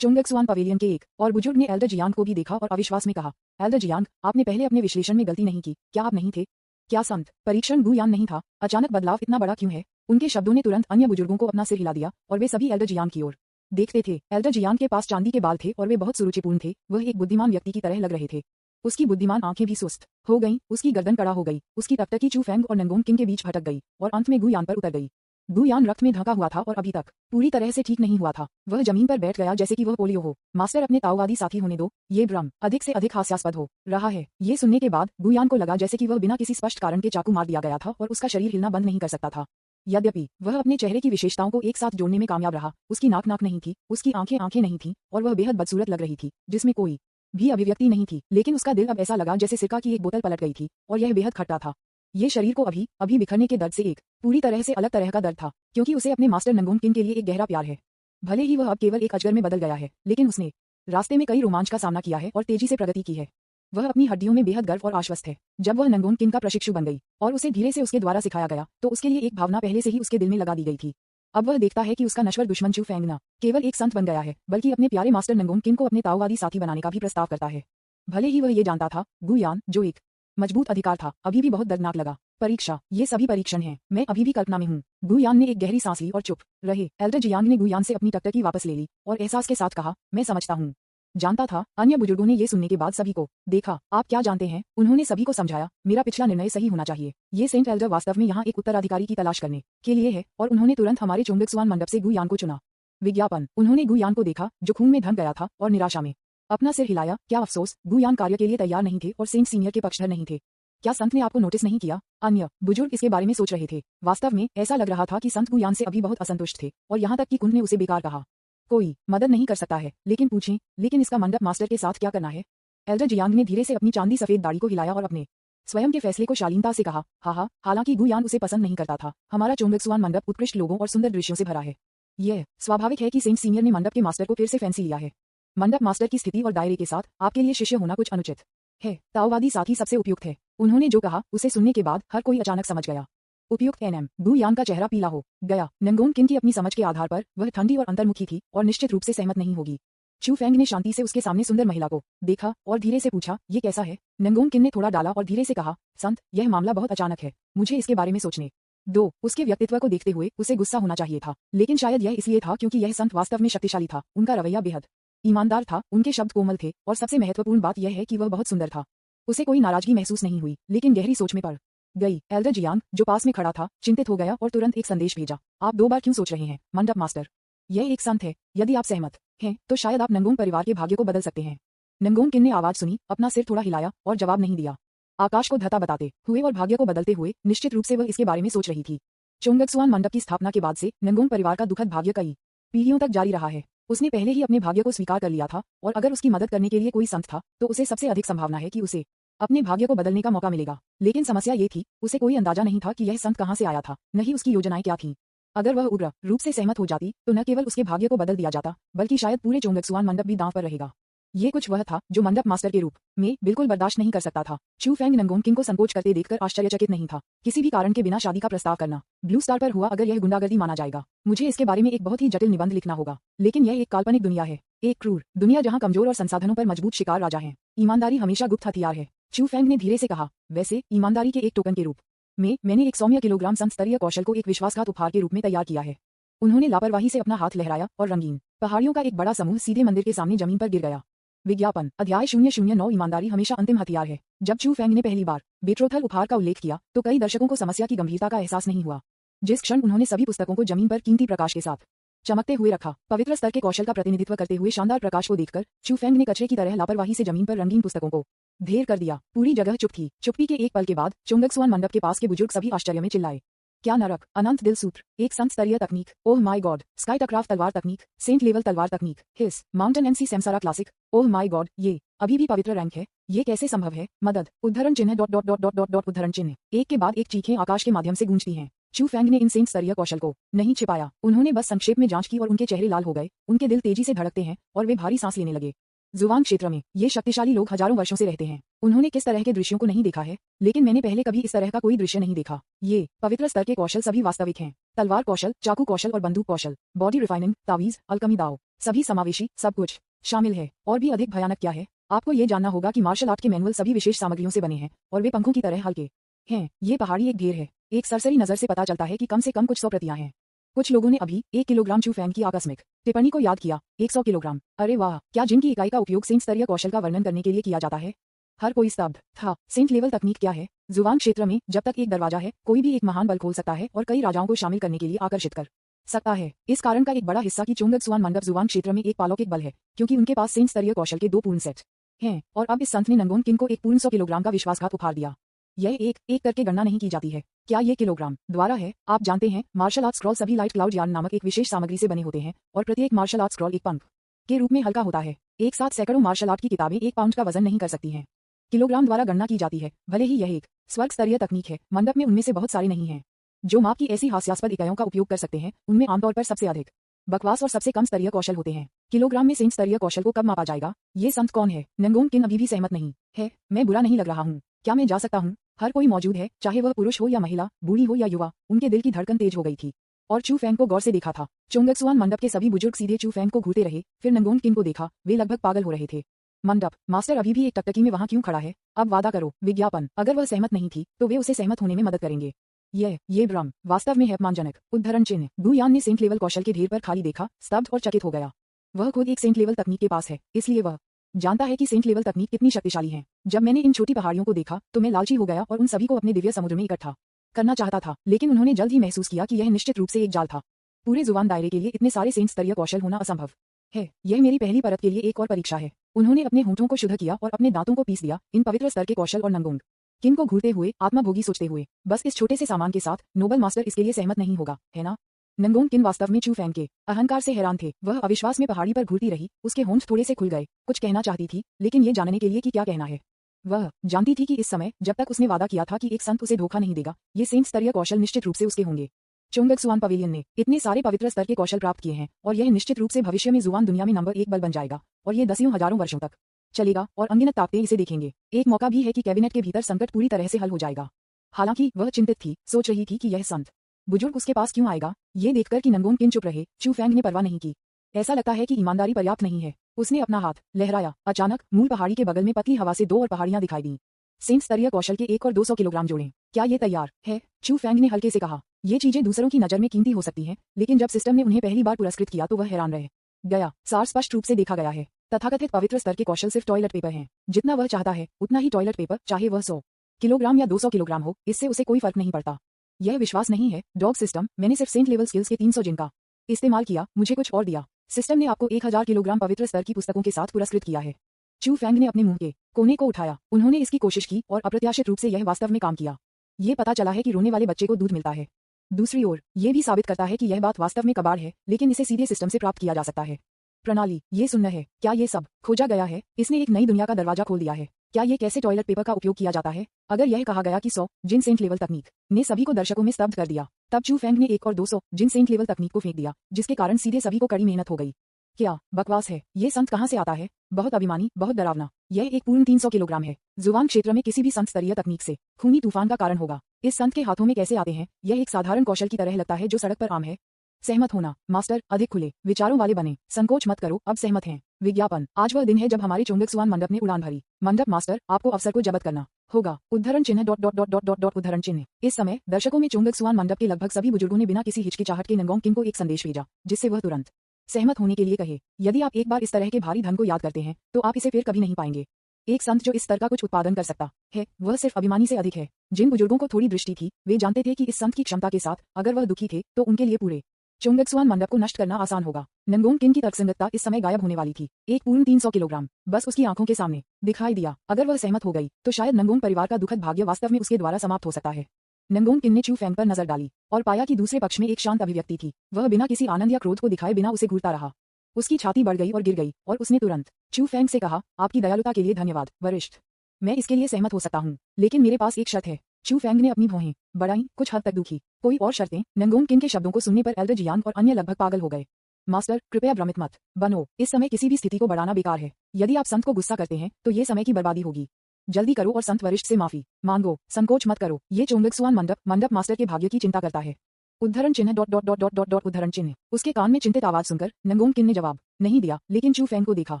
चोंगत्सुआन पवेलियन के एक और बुजुर्ग ने एल्डर जियांग को भी देखा और अविश्वास में कहा, एल्डर जियांग, आपने पहले अपने विश्लेषण में गलती नहीं की, क्या आप नहीं थे? क्या संत परीक्षण गुयान नहीं था? अचानक बदलाव इतना बड़ा क्यों है? उनके शब्दों ने तुरंत अन्य बुजुर्गों को अपना सिर हिला दिया और वे सभी एल्डर जियांग की ओर देखते थे। एल्डर जियांग के पास चांदी के बाल थे और वे बहुत सुरुचिपूर्ण थे। वह एक बुद्धिमान व्यक्ति की तरह लग रहे थे। उसकी बुद्धिमान आंखें भी सुस्त हो गईं, उसकी गर्दन कड़ा हो गई, उसकी टकटकी चू फैंग और नंगोंग किंग के बीच भटक गई और अंत में गुयान पर उतर गई। गुयान रक्त में ढका हुआ था और अभी तक पूरी तरह से ठीक नहीं हुआ था। वह जमीन पर बैठ गया जैसे कि वह पोलियो हो। मास्टर, अपने ताओवादी साथी होने दो। ये भ्रम अधिक से अधिक हास्यास्पद हो रहा है। ये सुनने के बाद गुयान को लगा जैसे कि वह बिना किसी स्पष्ट कारण के चाकू मार दिया गया था और उसका शरीर हिलना बंद नहीं कर सकता था। यद्यपि वह अपने चेहरे की विशेषताओं को एक साथ जोड़ने में कामयाब रहा। उसकी नाक नहीं थी, उसकी आंखें नहीं थीं और वह बेहद बदसूरत लग रही थी, जिसमें कोई भी अभिव्यक्ति नहीं थी। लेकिन उसका दिल अब ऐसा लगा जैसे सिरका की एक बोतल पलट गई थी और यह बेहद खट्टा था। ये शरीर को अभी अभी बिखरने के दर्द से एक पूरी तरह से अलग तरह का दर्द था, क्योंकि उसे अपने मास्टर नंगोंग किंग के लिए एक गहरा प्यार है। भले ही वह अब केवल एक अजगर में बदल गया है, लेकिन उसने रास्ते में कई रोमांच का सामना किया है और तेजी से प्रगति की है। वह अपनी हड्डियों में बेहद गर्व और आश्वस्त है। जब वह नंगोंग किंग का प्रशिक्षु बन गई और उसे धीरे से उसके द्वारा सिखाया गया, तो उसके लिए एक भावना पहले से ही उसके दिल में लगा दी गई थी। अब वह देखता है कि उसका नश्वर दुश्मन चू फैंग न केवल एक संत बन गया है, बल्कि अपने प्यारे मास्टर नंगोंग किंग को अपने ताओवादी साथी बनाने का भी प्रस्ताव करता है। भले ही वह ये जानता था, गुयान, जो एक मजबूत अधिकार था, अभी भी बहुत दर्दनाक लगा। परीक्षा, ये सभी परीक्षण हैं, मैं अभी भी कल्पना में हूँ। गुयान ने एक गहरी सांस ली और चुप रहे। एल्डर जियांग ने गुयान से अपनी टकटकी वापस ले ली और एहसास के साथ कहा, मैं समझता हूँ, जानता था। अन्य बुजुर्गों ने ये सुनने के बाद सभी को देखा। आप क्या जानते हैं? उन्होंने सभी को समझाया, मेरा पिछला निर्णय सही होना चाहिए। ये सेंट एल्डर वास्तव में यहाँ एक उत्तराधिकारी की तलाश करने के लिए है और उन्होंने तुरंत हमारे चोंगत्सुआन मंडप से गुयान को चुना। विज्ञापन। उन्होंने गुयान को देखा जो खून में ढंक गया था और निराशा में अपना सिर हिलाया। क्या अफसोस, गुयान कार्य के लिए तैयार नहीं थे और सेंट सीनियर के पक्षधर नहीं थे। क्या संत ने आपको नोटिस नहीं किया? अन्य बुजुर्ग इसके बारे में सोच रहे थे। वास्तव में ऐसा लग रहा था कि संत गुयान से अभी बहुत असंतुष्ट थे और यहाँ तक कि कुंत ने उसे बेकार कहा। कोई मदद नहीं कर सकता है, लेकिन पूछें, लेकिन इसका मंडप मास्टर के साथ क्या करना है? एल्डर जियांग ने धीरे से अपनी चांदी सफेद दाढ़ी को हिलाया और अपने स्वयं के फैसले को शालीनता से कहा, हाँ, हालांकि गुयान उसे पसंद नहीं करता था। हमारा चोंगत्सुआन मंडप उत्कृष्ट लोगों और सुंदर दृश्यों से भरा है। यह स्वाभाविक है कि सेंट सीनियर ने मंडप के मास्टर को फिर से फैंसी लिया है। मंडप मास्टर की स्थिति और दायरे के साथ आपके लिए शिष्य होना कुछ अनुचित है। ताओवादी साथी सबसे उपयुक्त है। उन्होंने जो कहा उसे सुनने के बाद हर कोई अचानक समझ गया। उपयुक्त एनएम। गुयान का चेहरा पीला हो गया। नंगोंग किंग की अपनी समझ के आधार पर वह ठंडी और अंतर्मुखी थी और निश्चित रूप से सहमत नहीं होगी। चू फैंग ने शांति से उसके सामने सुंदर महिला को देखा और धीरे से पूछा, ये कैसा है? नंगोंग किंग ने थोड़ा डाला और धीरे से कहा, संत, यह मामला बहुत अचानक है, मुझे इसके बारे में सोचने दो। उसके व्यक्तित्व को देखते हुए उसे गुस्सा होना चाहिए था, लेकिन शायद यह इसलिए था क्योंकि यह संत वास्तव में शक्तिशाली था। उनका रवैया बेहद ईमानदार था, उनके शब्द कोमल थे और सबसे महत्वपूर्ण बात यह है कि वह बहुत सुंदर था। उसे कोई नाराजगी महसूस नहीं हुई, लेकिन गहरी सोच में पड़ गई। एल्डर जियांग, जो पास में खड़ा था, चिंतित हो गया और तुरंत एक संदेश भेजा, आप 2 बार क्यों सोच रहे हैं, मंडप मास्टर? यह एक संत है। यदि आप सहमत हैं तो शायद आप नंगोंग परिवार के भाग्य को बदल सकते हैं। नंगोंग किंग ने आवाज सुनी, अपना सिर थोड़ा हिलाया और जवाब नहीं दिया। आकाश को धता बताते हुए और भाग्य को बदलते हुए निश्चित रूप से वह इसके बारे में सोच रही थी। चोंगत्सुआन मंडप की स्थापना के बाद से नंगोंग परिवार का दुखद भाग्य कई पीढ़ियों तक जारी रहा है। उसने पहले ही अपने भाग्य को स्वीकार कर लिया था और अगर उसकी मदद करने के लिए कोई संत था तो उसे सबसे अधिक संभावना है कि उसे अपने भाग्य को बदलने का मौका मिलेगा। लेकिन समस्या ये थी, उसे कोई अंदाजा नहीं था कि यह संत कहां से आया था, न ही उसकी योजनाएं क्या थीं। अगर वह उग्र रूप से सहमत हो जाती तो न केवल उसके भाग्य को बदल दिया जाता, बल्कि शायद पूरे चोंगत्सुआन मंडप भी दांव पर रहेगा। ये कुछ वह था जो मंडप मास्टर के रूप में बिल्कुल बर्दाश्त नहीं कर सकता था। चू फैंग नंगोंग किंग को संकोच करते देखकर आश्चर्यचकित नहीं था। किसी भी कारण के बिना शादी का प्रस्ताव करना ब्लू स्टार पर हुआ अगर यह गुंडागर्दी माना जाएगा। मुझे इसके बारे में एक बहुत ही जटिल निबंध लिखना होगा, लेकिन यह एक काल्पनिक दुनिया है, एक क्रूर दुनिया जहाँ कमजोर और संसाधनों पर मजबूत शिकार राजा हैं। ईमानदारी हमेशा गुप्त हथियार है। चू फैंग ने धीरे से कहा, वैसे ईमानदारी के एक टोकन के रूप में मैंने 100 किलोग्राम संस्तरीय कौशल को एक विश्वासघात उपहार के रूप में तैयार किया है। उन्होंने लापरवाही से अपना हाथ लहराया और रंगीन पहाड़ियों का एक बड़ा समूह सीधे मंदिर के सामने जमीन पर गिर गया। विज्ञापन। अध्याय 009। ईमानदारी हमेशा अंतिम हथियार है। जब चू फैंग ने पहली बार बेट्रोथल उपहार का उल्लेख किया तो कई दर्शकों को समस्या की गंभीरता का एहसास नहीं हुआ। जिस क्षण उन्होंने सभी पुस्तकों को जमीन पर कीमती प्रकाश के साथ चमकते हुए रखा, पवित्र स्तर के कौशल का प्रतिनिधित्व करते हुए शानदार प्रकाश को देखकर चू फैंग ने कचरे की तरह लापरवाही से जमीन पर रंगीन पुस्तकों को ढेर कर दिया। पूरी जगह चुप थी। चुप्पी के एक पल के बाद चोंगत्सुआन मंडप के पास के बुजुर्ग सभी आश्चर्य में चिल्लाए। क्या नरक, अनंत दिल सूत्र, एक संत स्तरीय तकनीक, ओह माय गॉड, स्काई टकराफ तलवार तकनीक, सेंट लेवल तलवार तकनीक, हिस, माउंटेन एमसी सेमसारा क्लासिक, ओह माय गॉड, ये अभी भी पवित्र रैंक है, ये कैसे संभव है, मदद, उद्धरण चिन्ह dot dot dot dot dot dot उद्धरण चिन्ह, एक के बाद एक चीखें आकाश के माध्यम से गूंजती हैं। चू फैंग ने इन सेंट स्तरीय कौशल को नहीं छिपाया, उन्होंने बस संक्षेप में जांच की और उनके चेहरे लाल हो गए, उनके दिल तेजी से धड़कते हैं और वे भारी सांस लेने लगे। जुवांग क्षेत्र में ये शक्तिशाली लोग हजारों वर्षों से रहते हैं, उन्होंने किस तरह के दृश्यों को नहीं देखा है, लेकिन मैंने पहले कभी इस तरह का कोई दृश्य नहीं देखा। ये पवित्र स्तर के कौशल सभी वास्तविक हैं, तलवार कौशल, चाकू कौशल और बंदूक कौशल, बॉडी रिफाइनिंग, तावीज, अलकमी दाव, सभी समावेशी, सब कुछ शामिल है। और भी अधिक भयानक क्या है, आपको ये जानना होगा कि मार्शल आर्ट के मैनुअल सभी विशेष सामग्रियों से बने हैं और वे पंखों की तरह हल्के हैं। ये पहाड़ी एक ढेर है, एक सरसरी नजर से पता चलता है कि कम से कम कुछ 100 प्रतियां हैं। कुछ लोगों ने अभी 1 किलोग्राम चू फैंग की आकस्मिक टिप्पणी को याद किया, 100 किलोग्राम, अरे वाह, क्या जिन की इकाई का उपयोग सेंट स्तरीय कौशल का वर्णन करने के लिए किया जाता है। हर कोई स्तब्ध था। सेंट लेवल तकनीक क्या है? जुवांग क्षेत्र में जब तक एक दरवाजा है, कोई भी एक महान बल खोल सकता है और कई राजाओं को शामिल करने के लिए आकर्षित कर सकता है। इस कारण का एक बड़ा हिस्सा की चोंगत्सुआन मंडप जुवांग क्षेत्र में एक पालौकिक बल है, क्योंकि उनके पास सेंट स्तरीय कौशल के 2 पूर्ण सेट हैं। और अब इस संत ने नंगोन किन को एक पूर्ण 100 किलोग्राम का विश्वासघात उपहार दिया। यह एक एक करके गणना नहीं की जाती है, क्या ये किलोग्राम द्वारा है? आप जानते हैं, मार्शल आर्ट स्क्रॉल सभी लाइट क्लाउड यार्न नामक एक विशेष सामग्री से बने होते हैं और प्रत्येक मार्शल आर्ट स्क्रॉल एक पंख के रूप में हल्का होता है। एक साथ सैकड़ों मार्शल आर्ट की किताबें 1 पाउंड का वजन नहीं कर सकती हैं। किलोग्राम द्वारा गणना की जाती है, भले ही यह एक स्वर्ग स्तरीय तकनीक है, मंडप में उनमें से बहुत सारे नहीं हैं जो माप की ऐसी हास्यास्पद इकाइयों का उपयोग कर सकते हैं। उनमें आमतौर पर सबसे अधिक बकवास और सबसे कम स्तरीय कौशल होते हैं। किलोग्राम में सेंट स्तरीय कौशल को कब मापा जाएगा? ये संत कौन है? नंगोन किन अभी भी सहमत नहीं है। मैं बुरा नहीं लग रहा हूँ, क्या मैं जा सकता हूँ? हर कोई मौजूद है, चाहे वह पुरुष हो या महिला, बूढ़ी हो या युवा। उनके दिल की धड़कन तेज हो गई थी और चू फैंग को गौर से देखा था। चोंगत्सुआन मंडप के सभी बुजुर्ग सीधे चू फैंग को घूरते रहे, फिर नंगोन किन को देखा, वे लगभग पागल हो रहे थे। मंडप मास्टर अभी भी एक टकटकी में वहां क्यों खड़ा है? अब वादा करो। विज्ञापन, अगर वह सहमत नहीं थी तो वे उसे सहमत होने में मदद करेंगे। ये भ्रम वास्तव में है अपमानजनक। उद्धरण चिन्ह। गुयान ने सेंट लेवल कौशल के ढेर पर खाली देखा, स्तब्ध और चकित हो गया। वह खुद एक सेंट लेवल तकनीक के पास है, इसलिए वह जानता है कि सेंट लेवल तकनीक कितनी शक्तिशाली है। जब मैंने इन छोटी पहाड़ियों को देखा तो मैं लालची हो गया और उन सभी को अपने दिव्य समुद्र में इकट्ठा करना चाहता था, लेकिन उन्होंने जल्द ही महसूस किया कि यह निश्चित रूप से एक जाल था। पूरे जुबान दायरे के लिए इतने सारे सेंट स्तरीय कौशल होना असंभव है। यह मेरी पहली परत के लिए एक और परीक्षा है। उन्होंने अपने होंठों को शुद्ध किया और अपने दांतों को पीस दिया, इन पवित्र स्तर के कौशल और नंगोंग किन को घूरते हुए, आत्माभोगी सोचते हुए। बस इस छोटे से सामान के साथ नोबल मास्टर इसके लिए सहमत नहीं होगा, है ना? नंगोंग किन वास्तव में चू फैंग के अहंकार से हैरान थे। वह अविश्वास में पहाड़ी पर घूरती रही, उसके होंठ थोड़े से खुल गए। कुछ कहना चाहती थी, लेकिन ये जानने के लिए कि क्या कहना है। वह जानती थी कि इस समय, जब तक उसने वादा किया था कि एक संत उसे धोखा नहीं देगा, ये सेंट स्तरीय कौशल निश्चित रूप से उसके होंगे। चोंगत्सुआन पवेलियन ने इतने सारे पवित्र स्तर के कौशल प्राप्त किए हैं और यह निश्चित रूप से भविष्य में जुबान दुनिया में नंबर 1 बल बन जाएगा और ये दसियों हजारों वर्षों तक चलेगा और अनगिनत ताकतें इसे देखेंगे। एक मौका भी है कि कैबिनेट के भीतर संकट पूरी तरह से हल हो जाएगा। हालांकि वह चिंतित थी, सोच रही थी कि यह संत बुजुर्ग उसके पास क्यों आएगा। ये देखकर कि नंगोन किन चुप रहे, चू फैंग ने परवाह नहीं की। ऐसा लगता है कि ईमानदारी पर्याप्त नहीं है। उसने अपना हाथ लहराया। अचानक मूल पहाड़ी के बगल में पतली हवा से 2 और पहाड़ियां दिखाई दी। सेंट स्तरीय कौशल के 1 और 200 किलोग्राम जोड़ें। क्या ये तैयार है? चू फैंग ने हल्के से कहा। ये चीजें दूसरों की नजर में कीमती हो सकती हैं, लेकिन जब सिस्टम ने उन्हें पहली बार पुरस्कृत किया तो वह हैरान रह गया। सार स्पष्ट रूप से देखा गया है। तथाकथित पवित्र स्तर के कौशल सिर्फ टॉयलेट पेपर हैं। जितना वह चाहता है उतना ही टॉयलेट पेपर, चाहे वह 100 किलोग्राम या 200 किलोग्राम हो, इससे उसे कोई फर्क नहीं पड़ता। यह विश्वास नहीं है, डॉग सिस्टम। मैंने सिर्फ सेंट लेवल स्किल्स के 300 जिन का इस्तेमाल किया, मुझे कुछ और दिया। सिस्टम ने आपको 1000 किलोग्राम पवित्र स्तर की पुस्तकों के साथ पुरस्कृत किया है। चू फैंग ने अपने मुंह के कोने को उठाया। उन्होंने इसकी कोशिश की और अप्रत्याशित रूप से यह वास्तव में काम किया। ये पता चला है कि रोने वाले बच्चे को दूध मिलता है। दूसरी ओर, ये भी साबित करता है कि यह बात वास्तव में कबाड़ है, लेकिन इसे सीधे सिस्टम से प्राप्त किया जा सकता है। प्रणाली, ये सुनना है। क्या ये सब खोजा गया है? इसने एक नई दुनिया का दरवाजा खोल दिया है। क्या ये कैसे टॉयलेट पेपर का उपयोग किया जाता है? अगर यह कहा गया कि 100 जिन सेंट लेवल तकनीक ने सभी को दर्शकों में स्तब्ध कर दिया, तब चू फैंग ने 1 और 200 जिन सेंट लेवल तकनीक को फेंक दिया, जिसके कारण सीधे सभी को कड़ी मेहनत हो गई। क्या बकवास है? ये संत कहाँ से आता है? बहुत अभिमानी, बहुत डरावना। यह एक पूर्ण 300 किलोग्राम है। जुबान क्षेत्र में किसी भी संत स्तरीय तकनीक से खूनी तूफान का कारण होगा। इस संत के हाथों में कैसे आते हैं? यह एक साधारण कौशल की तरह लगता है जो सड़क पर आम है। सहमत होना। मास्टर, अधिक खुले विचारों वाले बने, संकोच मत करो, अब सहमत हैं। विज्ञापन, आज वह दिन है जब हमारे चोंगत्सुआन मंडप ने उड़ान भरी। मंडप मास्टर, आपको अवसर को जब्त करना होगा। उद्धरण चिन्ह dot dot dot dot dot dot उद्धरण चिन्ह। इस समय दर्शकों में चोंगत्सुआन मंडप के लगभग सभी बुजुर्गों ने बिना किसी हिचकिचाहट के नंगोंग किन को एक संदेश भेजा, जिससे वह तुरंत सहमत होने के लिए कहे। यदि आप एक बार इस तरह के भारी धन को याद करते हैं तो आप इसे फिर कभी नहीं पाएंगे। एक संत जो इस स्तर का कुछ उत्पादन कर सकता है, वह सिर्फ अभिमानी से अधिक है। जिन बुजुर्गों को थोड़ी दृष्टि थी, वे जानते थे कि इस संत की क्षमता के साथ अगर वह दुखी थे तो उनके लिए पूरे चोंगत्सुआन मंडप को नष्ट करना आसान होगा। नंगोंग किन की तर्कसंगतता इस समय गायब होने वाली थी। एक पूर्ण 300 किलोग्राम बस उसकी आंखों के सामने दिखाई दिया। अगर वह सहमत हो गई तो शायद नंगोंग परिवार का दुखद भाग्य वास्तव में उसके द्वारा समाप्त हो सकता है। नंगोन किन ने चू फेंग पर नजर डाली और पाया कि दूसरे पक्ष में एक शांत अभिव्यक्ति थी। वह बिना किसी आनंद या क्रोध को दिखाए बिना उसे घूरता रहा। उसकी छाती बढ़ गई और गिर गई और उसने तुरंत चू फेंग से कहा, आपकी दयालुता के लिए धन्यवाद वरिष्ठ। मैं इसके लिए सहमत हो सकता हूँ, लेकिन मेरे पास एक शर्त है। चू फेंग ने अपनी भौहें बढ़ाई, कुछ हद तक दुखी। कोई और शर्तें? नंगोन किन के शब्दों को सुनने पर एल्डर जियांग और अन्य लगभग पागल हो गए। मास्टर, कृपया भ्रमित मत बनो। इस समय किसी भी स्थिति को बढ़ाना बेकार है। यदि आप संत को गुस्सा करते हैं तो ये समय की बर्बादी होगी। जल्दी करो और संत वरिष्ठ से माफी मांगो, संकोच मत करो। ये चोंगक्सुआन मंडप मास्टर के भाग्य की चिंता करता है। उद्धरण चिन्ह dot dot dot dot dot dot उद्धरण चिन्ह। उसके कान में चिंतित आवाज सुनकर नंगोन किन ने जवाब नहीं दिया, लेकिन चू फेंग को देखा।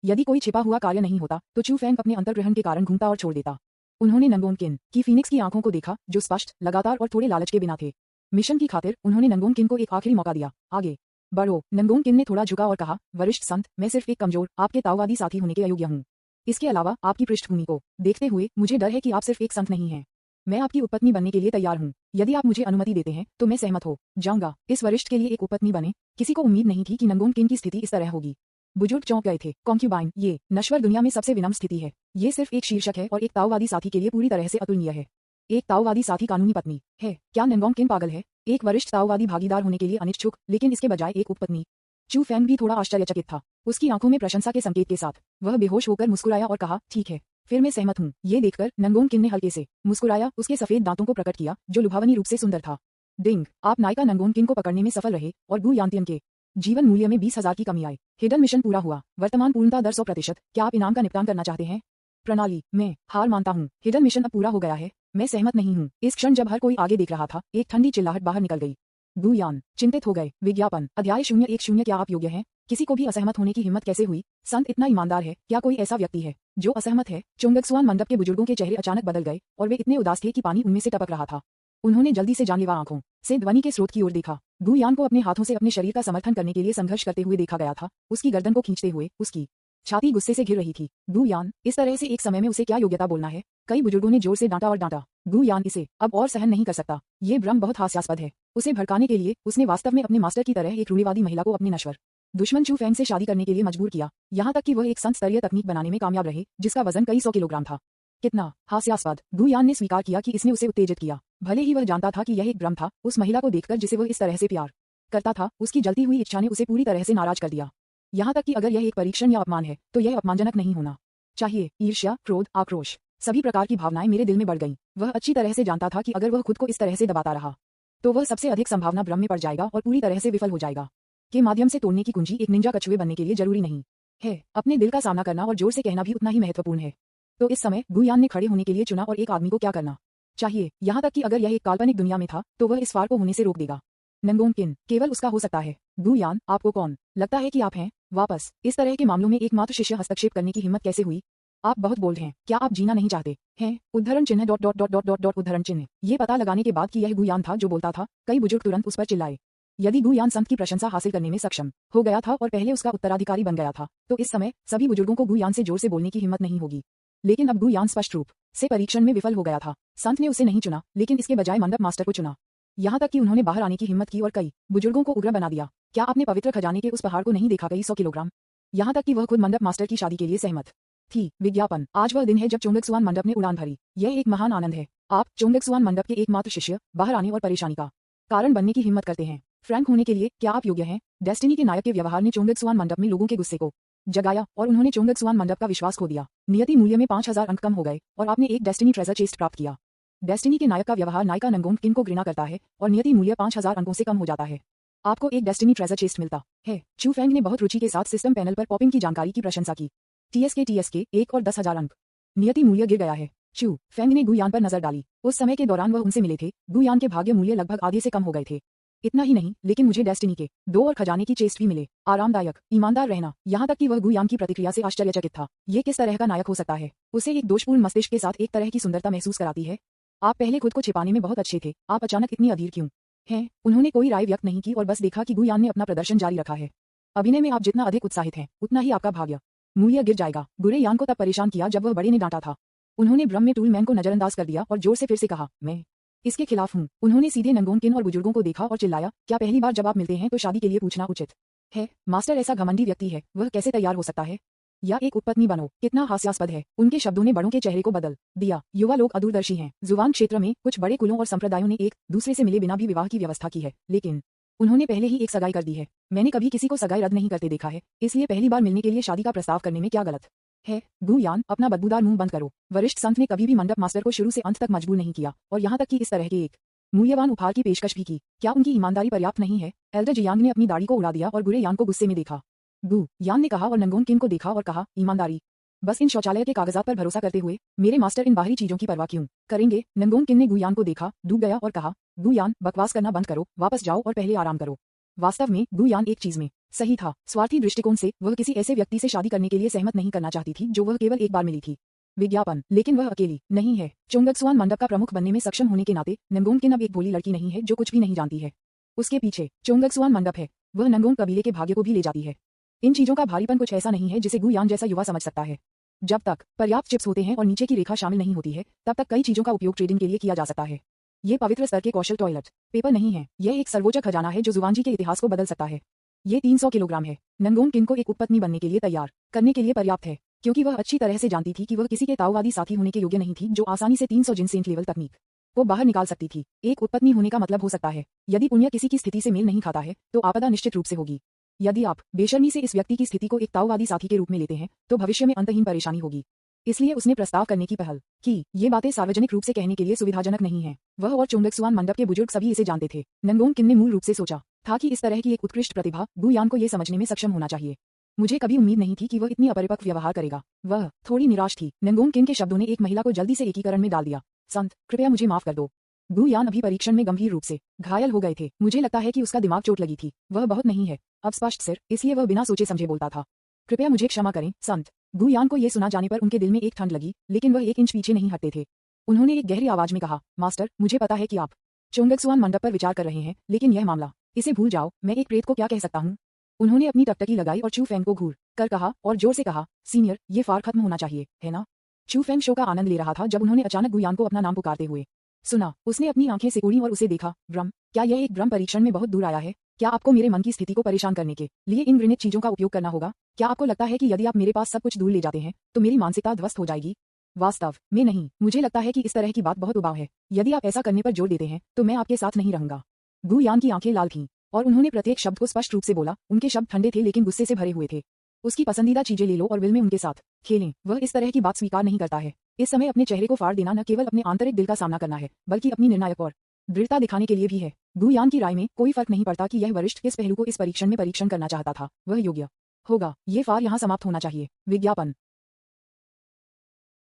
यदि कोई छिपा हुआ कार्य नहीं होता तो चू फेंग अपने अंतर्ग्रहण के कारण घूमता और छोड़ देता। उन्होंने नंगोन किन की फीनिक्स की आंखों को देखा, जो स्पष्ट, लगातार और थोड़े लालच के बिना थे। मिशन की खातिर उन्होंने नंगोन किन को एक आखिरी मौका दिया। आगे बढ़ो। नंगोन किन ने थोड़ा झुका और कहा, वरिष्ठ संत, मैं सिर्फ एक कमजोर, आपके ताओवादी साथी होने के अयोग्य हूँ। इसके अलावा आपकी पृष्ठभूमि को देखते हुए मुझे डर है कि आप सिर्फ एक संत नहीं हैं। मैं आपकी उपपत्नी बनने के लिए तैयार हूँ। यदि आप मुझे अनुमति देते हैं तो मैं सहमत हो जाऊंगा। इस वरिष्ठ के लिए एक उपपत्नी बने। किसी को उम्मीद नहीं थी कि नंगोन किन की स्थिति इस तरह होगी। बुजुर्ग चौंक गए थे। कॉन्क्यूबाइन, ये नश्वर दुनिया में सबसे विनम्र स्थिति है। ये सिर्फ एक शीर्षक है और एक ताओवादी साथी के लिए पूरी तरह से अतुलनीय है। एक ताओवादी साथी कानूनी पत्नी है। क्या नंगोन किन पागल है? एक वरिष्ठ ताओवादी भागीदार होने के लिए अनिच्छुक, लेकिन इसके बजाय एक उपपत्नी। चू फेंग भी थोड़ा आश्चर्यचकित था। उसकी आंखों में प्रशंसा के संकेत के साथ वह बेहोश होकर मुस्कुराया और कहा, ठीक है, फिर मैं सहमत हूँ। ये देखकर नंगोन किन ने हल्के से मुस्कुराया, उसके सफेद दांतों को प्रकट किया जो लुभावनी रूप से सुंदर था। डिंग, आप नायिका नंगोन किन को पकड़ने में सफल रहे और गु यांतियन के जीवन मूल्य में 20,000 की कमी आई। हिडन मिशन पूरा हुआ। वर्तमान पूर्णता दर 100%। क्या आप इनाम का निपटान करना चाहते हैं? प्रणाली, मैं हार मानता हूँ। हिडन मिशन अब पूरा हो गया है। मैं सहमत नहीं हूँ। इस क्षण जब हर कोई आगे देख रहा था, एक ठंडी चिल्लाहट बाहर निकल गई। गु यान चिंतित हो गए। विज्ञापन अध्याय 010। क्या आप योग्य हैं? किसी को भी असहमत होने की हिम्मत कैसे हुई? संत इतना ईमानदार है? क्या कोई ऐसा व्यक्ति है जो असहमत है? चोंगक्सुआन मंडप के बुजुर्गों के चेहरे अचानक बदल गए और वे इतने उदास थे कि पानी उनमें से टपक रहा था। उन्होंने जल्दी से जानलेवा आंखों से ध्वनि के स्रोत की ओर देखा। गु यान को अपने हाथों से अपने शरीर का समर्थन करने के लिए संघर्ष करते हुए देखा गया था। उसकी गर्दन को खींचते हुए उसकी छाती गुस्से से घिर रही थी। गु यान, इस तरह से एक समय में उसे क्या योग्यता बोलना है? कई बुजुर्गों ने जोर से डांटा और डांटा। गु यान इसे अब और सहन नहीं कर सकता। ये भ्रम बहुत हास्यास्पद है। उसे भड़काने के लिए उसने वास्तव में अपने मास्टर की तरह एक रूढ़िवादी महिला को अपने नश्वर दुश्मन चू फेंग से शादी करने के लिए मजबूर किया, यहाँ तक कि वह एक संत स्तरीय तकनीक बनाने में कामयाब रहे जिसका वजन कई 100 किलोग्राम था। कितना हास्यास्पद। गु यान ने स्वीकार किया कि इसने उसे उत्तेजित किया, भले ही वह जानता था कि यह एक भ्रम था। उस महिला को देखकर जिसे वह इस तरह से प्यार करता था, उसकी जलती हुई इच्छा ने उसे पूरी तरह से नाराज कर दिया। यहाँ तक कि अगर यह एक परीक्षण या अपमान है तो यह अपमानजनक नहीं होना चाहिए। ईर्ष्या, क्रोध, आक्रोश, सभी प्रकार की भावनाएं मेरे दिल में बढ़ गईं। वह अच्छी तरह से जानता था कि अगर वह खुद को इस तरह से दबाता रहा तो वह सबसे अधिक संभावना भ्रम में पड़ जाएगा और पूरी तरह से विफल हो जाएगा। के माध्यम से तोड़ने की कुंजी एक निंजा कछुए बनने के लिए जरूरी नहीं है। अपने दिल का सामना करना और जोर से कहना भी उतना ही महत्वपूर्ण है। तो इस समय गु यान ने खड़े होने के लिए चुना और एक आदमी को क्या करना चाहिए, यहाँ तक कि अगर यह एक काल्पनिक दुनिया में था तो वह इस फार को होने से रोक देगा। नंगोन किन केवल उसका हो सकता है। गु यान, आपको कौन लगता है कि आप हैं? वापस इस तरह के मामलों में एकमात्र शिष्य हस्तक्षेप करने की हिम्मत कैसे हुई? आप बहुत बोल्ड हैं। क्या आप जीना नहीं चाहते हैं? उद्धरण चिन्ह dot dot dot dot dot dot उद्धरण चिन्ह। ये पता लगाने के बाद कि यह गु यान था जो बोलता था, कई बुजुर्ग तुरंत उस पर चिल्लाए। यदि गु यान संत की प्रशंसा हासिल करने में सक्षम हो गया था और पहले उसका उत्तराधिकारी बन गया था तो इस समय सभी बुजुर्गों को गु यान से जोर से बोलने की हिम्मत नहीं होगी। लेकिन अब गु यान स्पष्ट रूप से परीक्षण में विफल हो गया था। संत ने उसे नहीं चुना, लेकिन इसके बजाय मंडप मास्टर को चुना। यहाँ तक कि उन्होंने बाहर आने की हिम्मत की और कई बुजुर्गों को उग्र बना दिया। क्या आपने पवित्र खजाने के उस पहाड़ को नहीं देखा? कई 100 किलोग्राम। यहाँ तक कि वह खुद मंडप मास्टर की शादी के लिए सहमत थी। विज्ञापन, आज वह दिन है जब चोंगक्सुआन मंडप ने उड़ान भरी। यह एक महान आनंद है। आप चोंगक्सुआन मंडप के एकमात्र शिष्य बाहर आने और परेशानी का कारण बनने की हिम्मत करते हैं। फ्रैंक होने के लिए क्या आप योग्य हैं? डेस्टिनी के नायक के व्यवहार ने चोंगक्सुआन मंडप में लोगों के गुस्से को जगाया और उन्होंने चोंगक्सुआन मंडप का विश्वास खो दिया। नियति मूल्य में 5,000 अंक कम हो गए और आपने एक डेस्टिनी ट्रेजर चेस्ट प्राप्त किया। डेस्टिनी के नायक का व्यवहार नायिका नंगोन किन को घृणा करता है और नियति मूल्य 5,000 अंकों से कम हो जाता है। आपको एक डेस्टिनी ट्रेजर चेस्ट मिलता है। चू फेंग ने बहुत रुचि के साथ सिस्टम पैनल पर पॉपिंग की जानकारी की प्रशंसा की। TSK 1 और 10,000 अंक। नियति मूल्य गिर गया है। चू फेंग ने गु यान पर नजर डाली। उस समय के दौरान वह उनसे मिले थे। गु यान के भाग्य मूल्य लगभग आधे से कम हो गए थे। इतना ही नहीं, लेकिन मुझे डेस्टिनी के 2 और खजाने की चेस्ट भी मिले। आरामदायक, ईमानदार रहना। यहाँ तक कि वह गु यान की प्रतिक्रिया से आश्चर्यचकित था। ये किस तरह का नायक हो सकता है? उसे एक दोषपूर्ण मस्तिष्क के साथ एक तरह की सुंदरता महसूस कराती है। आप पहले खुद को छिपाने में बहुत अच्छे थे, आप अचानक इतनी अधीर क्यों हैं? उन्होंने कोई राय व्यक्त नहीं की और बस देखा कि गु यान ने अपना प्रदर्शन जारी रखा है। अभिनय में आप जितना अधिक उत्साहित हैं, उतना ही आपका भाग्य मूल्य गिर जाएगा। बुरे यान को तब परेशान किया जब वह बड़े ने डांटा था। उन्होंने भ्रम में टूल मैन को नजरअंदाज कर दिया और जोर से फिर से कहा, मैं इसके खिलाफ हूँ। उन्होंने सीधे नंगोन किन और बुजुर्गों को देखा और चिल्लाया, क्या पहली बार जब आप मिलते हैं तो शादी के लिए पूछना उचित है? मास्टर ऐसा घमंडी व्यक्ति है, वह कैसे तैयार हो सकता है? या एक उपपत्नी बनो। कितना हास्यास्पद है। उनके शब्दों ने बड़ों के चेहरे को बदल दिया। युवा लोग अदूरदर्शी हैं। जुबान क्षेत्र में कुछ बड़े कुलों और संप्रदायों ने एक दूसरे से मिले बिना भी विवाह की व्यवस्था की है, लेकिन उन्होंने पहले ही एक सगाई कर दी है। मैंने कभी किसी को सगाई रद्द नहीं करते देखा है, इसलिए पहली बार मिलने के लिए शादी का प्रस्ताव करने में क्या गलत है। गु यान, अपना बदबूदार मुंह बंद करो। वरिष्ठ संत ने कभी भी मंडप मास्टर को शुरू से अंत तक मजबूर नहीं किया और यहाँ तक कि इस तरह के एक मूल्यवान उपहार की पेशकश भी की। क्या उनकी ईमानदारी पर्याप्त नहीं है। एल्डर जियांग ने अपनी दाढ़ी को उड़ा दिया और बुरे यान को गुस्से में देखा। गु यान ने कहा और नंगोन किन को देखा और कहा, ईमानदारी? बस इन शौचालय के कागजात पर भरोसा करते हुए मेरे मास्टर इन बाहरी चीजों की परवाह क्यों करेंगे। नंगोन किन ने गुयान को देखा, डूब गया और कहा, गुयान, बकवास करना बंद करो, वापस जाओ और पहले आराम करो। वास्तव में गुयान एक चीज में सही था। स्वार्थी दृष्टिकोण से वह किसी ऐसे व्यक्ति से शादी करने के लिए सहमत नहीं करना चाहती थी जो वह केवल एक बार मिली थी। विज्ञापन, लेकिन वह अकेली नहीं है। चोंगक्सुआन मंडप का प्रमुख बनने में सक्षम होने के नाते नंगोन किन अब एक भोली लड़की नहीं है जो कुछ भी नहीं जानती है। उसके पीछे चोंगक्सुआन मंडप है। वह नंगोन कबीले के भाग्य को भी ले जाती है। इन चीजों का भारीपन कुछ ऐसा नहीं है जिसे गुयान जैसा युवा समझ सकता है। जब तक पर्याप्त चिप्स होते हैं और नीचे की रेखा शामिल नहीं होती है, तब तक कई चीजों का उपयोग ट्रेडिंग के लिए किया जा सकता है। ये पवित्र स्तर के कौशल टॉयलेट पेपर नहीं है। यह एक सर्वोच्च खजाना है जो जुवानजी के इतिहास को बदल सकता है। ये 300 किलोग्राम है। नंगोन किन को एक उपपत्नी बनने के लिए तैयार करने के लिए पर्याप्त है, क्योंकि वह अच्छी तरह से जानती थी कि वह किसी के ताओवादी साथी होने के योग्य नहीं थी जो आसानी से 300 जिन सेंट लेवल तकनीक को बाहर निकाल सकती थी। एक उपपत्नी होने का मतलब हो सकता है, यदि पुण्य किसी की स्थिति से मेल नहीं खाता है तो आपदा निश्चित रूप से होगी। यदि आप बेशर्मी से इस व्यक्ति की स्थिति को एक ताओवादी साथी के रूप में लेते हैं तो भविष्य में अंतहीन परेशानी होगी। इसलिए उसने प्रस्ताव करने की पहल की। ये बातें सार्वजनिक रूप से कहने के लिए सुविधाजनक नहीं है। वह और चोंगक्सुआन मंडप के बुजुर्ग सभी इसे जानते थे। नंगोन किन ने मूल रूप से सोचा था कि इस तरह की एक उत्कृष्ट प्रतिभा गुयान को ये समझने में सक्षम होना चाहिए। मुझे कभी उम्मीद नहीं थी कि वह इतनी अपरिपक्व व्यवहार करेगा। वह थोड़ी निराश थी। नंगोन किन के शब्दों ने एक महिला को जल्दी से एकीकरण में डाल दिया। संत, कृपया मुझे माफ कर दो। गुयान अभी परीक्षण में गंभीर रूप से घायल हो गए थे। मुझे लगता है कि उसका दिमाग चोट लगी थी। वह बहुत नहीं है अब स्पष्ट सिर, इसलिए वह बिना सोचे समझे बोलता था। कृपया मुझे क्षमा करें संत। गुयान को यह सुना जाने पर उनके दिल में एक ठंड लगी, लेकिन वह 1 इंच पीछे नहीं हटते थे। उन्होंने एक गहरी आवाज में कहा, मास्टर, मुझे पता है कि आप चोंगक्सुआन मंडप पर विचार कर रहे हैं, लेकिन यह मामला, इसे भूल जाओ। मैं एक प्रेत को क्या कह सकता हूँ। उन्होंने अपनी टकटकी लगाई और चू फेंग को घूर कर कहा और जोर से कहा, सीनियर, ये फार खत्म होना चाहिए, है ना। चू फेंग शो का आनंद ले रहा था जब उन्होंने अचानक गुयान को अपना नाम पुकारते हुए सुना। उसने अपनी आंखें सिकोड़ी और उसे देखा। ब्रह्म, क्या यह एक ब्रह्म परीक्षण में बहुत दूर आया है। क्या आपको मेरे मन की स्थिति को परेशान करने के लिए इन घृणित चीजों का उपयोग करना होगा। क्या आपको लगता है कि यदि आप मेरे पास सब कुछ दूर ले जाते हैं तो मेरी मानसिकता ध्वस्त हो जाएगी। वास्तव में नहीं। मुझे लगता है कि इस तरह की बात बहुत उबाऊ है। यदि आप ऐसा करने पर जोर देते हैं तो मैं आपके साथ नहीं रहूंगा। गुयान की आंखें लाल थीं और उन्होंने प्रत्येक शब्द को स्पष्ट रूप से बोला। उनके शब्द ठंडे थे लेकिन गुस्से से भरे हुए थे। उसकी पसंदीदा चीजें ले लो और विल में उनके साथ खेलें। वह इस तरह की बात स्वीकार नहीं करता है। इस समय अपने चेहरे को फाड़ देना न केवल अपने आंतरिक दिल का सामना करना है, बल्कि अपनी निर्णायक और दृढ़ता दिखाने के लिए भी है। गुयान की राय में कोई फर्क नहीं पड़ता कि यह वरिष्ठ किस पहलू को इस परीक्षण में परीक्षण करना चाहता था। वह योग्य होगा। ये फार यहाँ समाप्त होना चाहिए। विज्ञापन।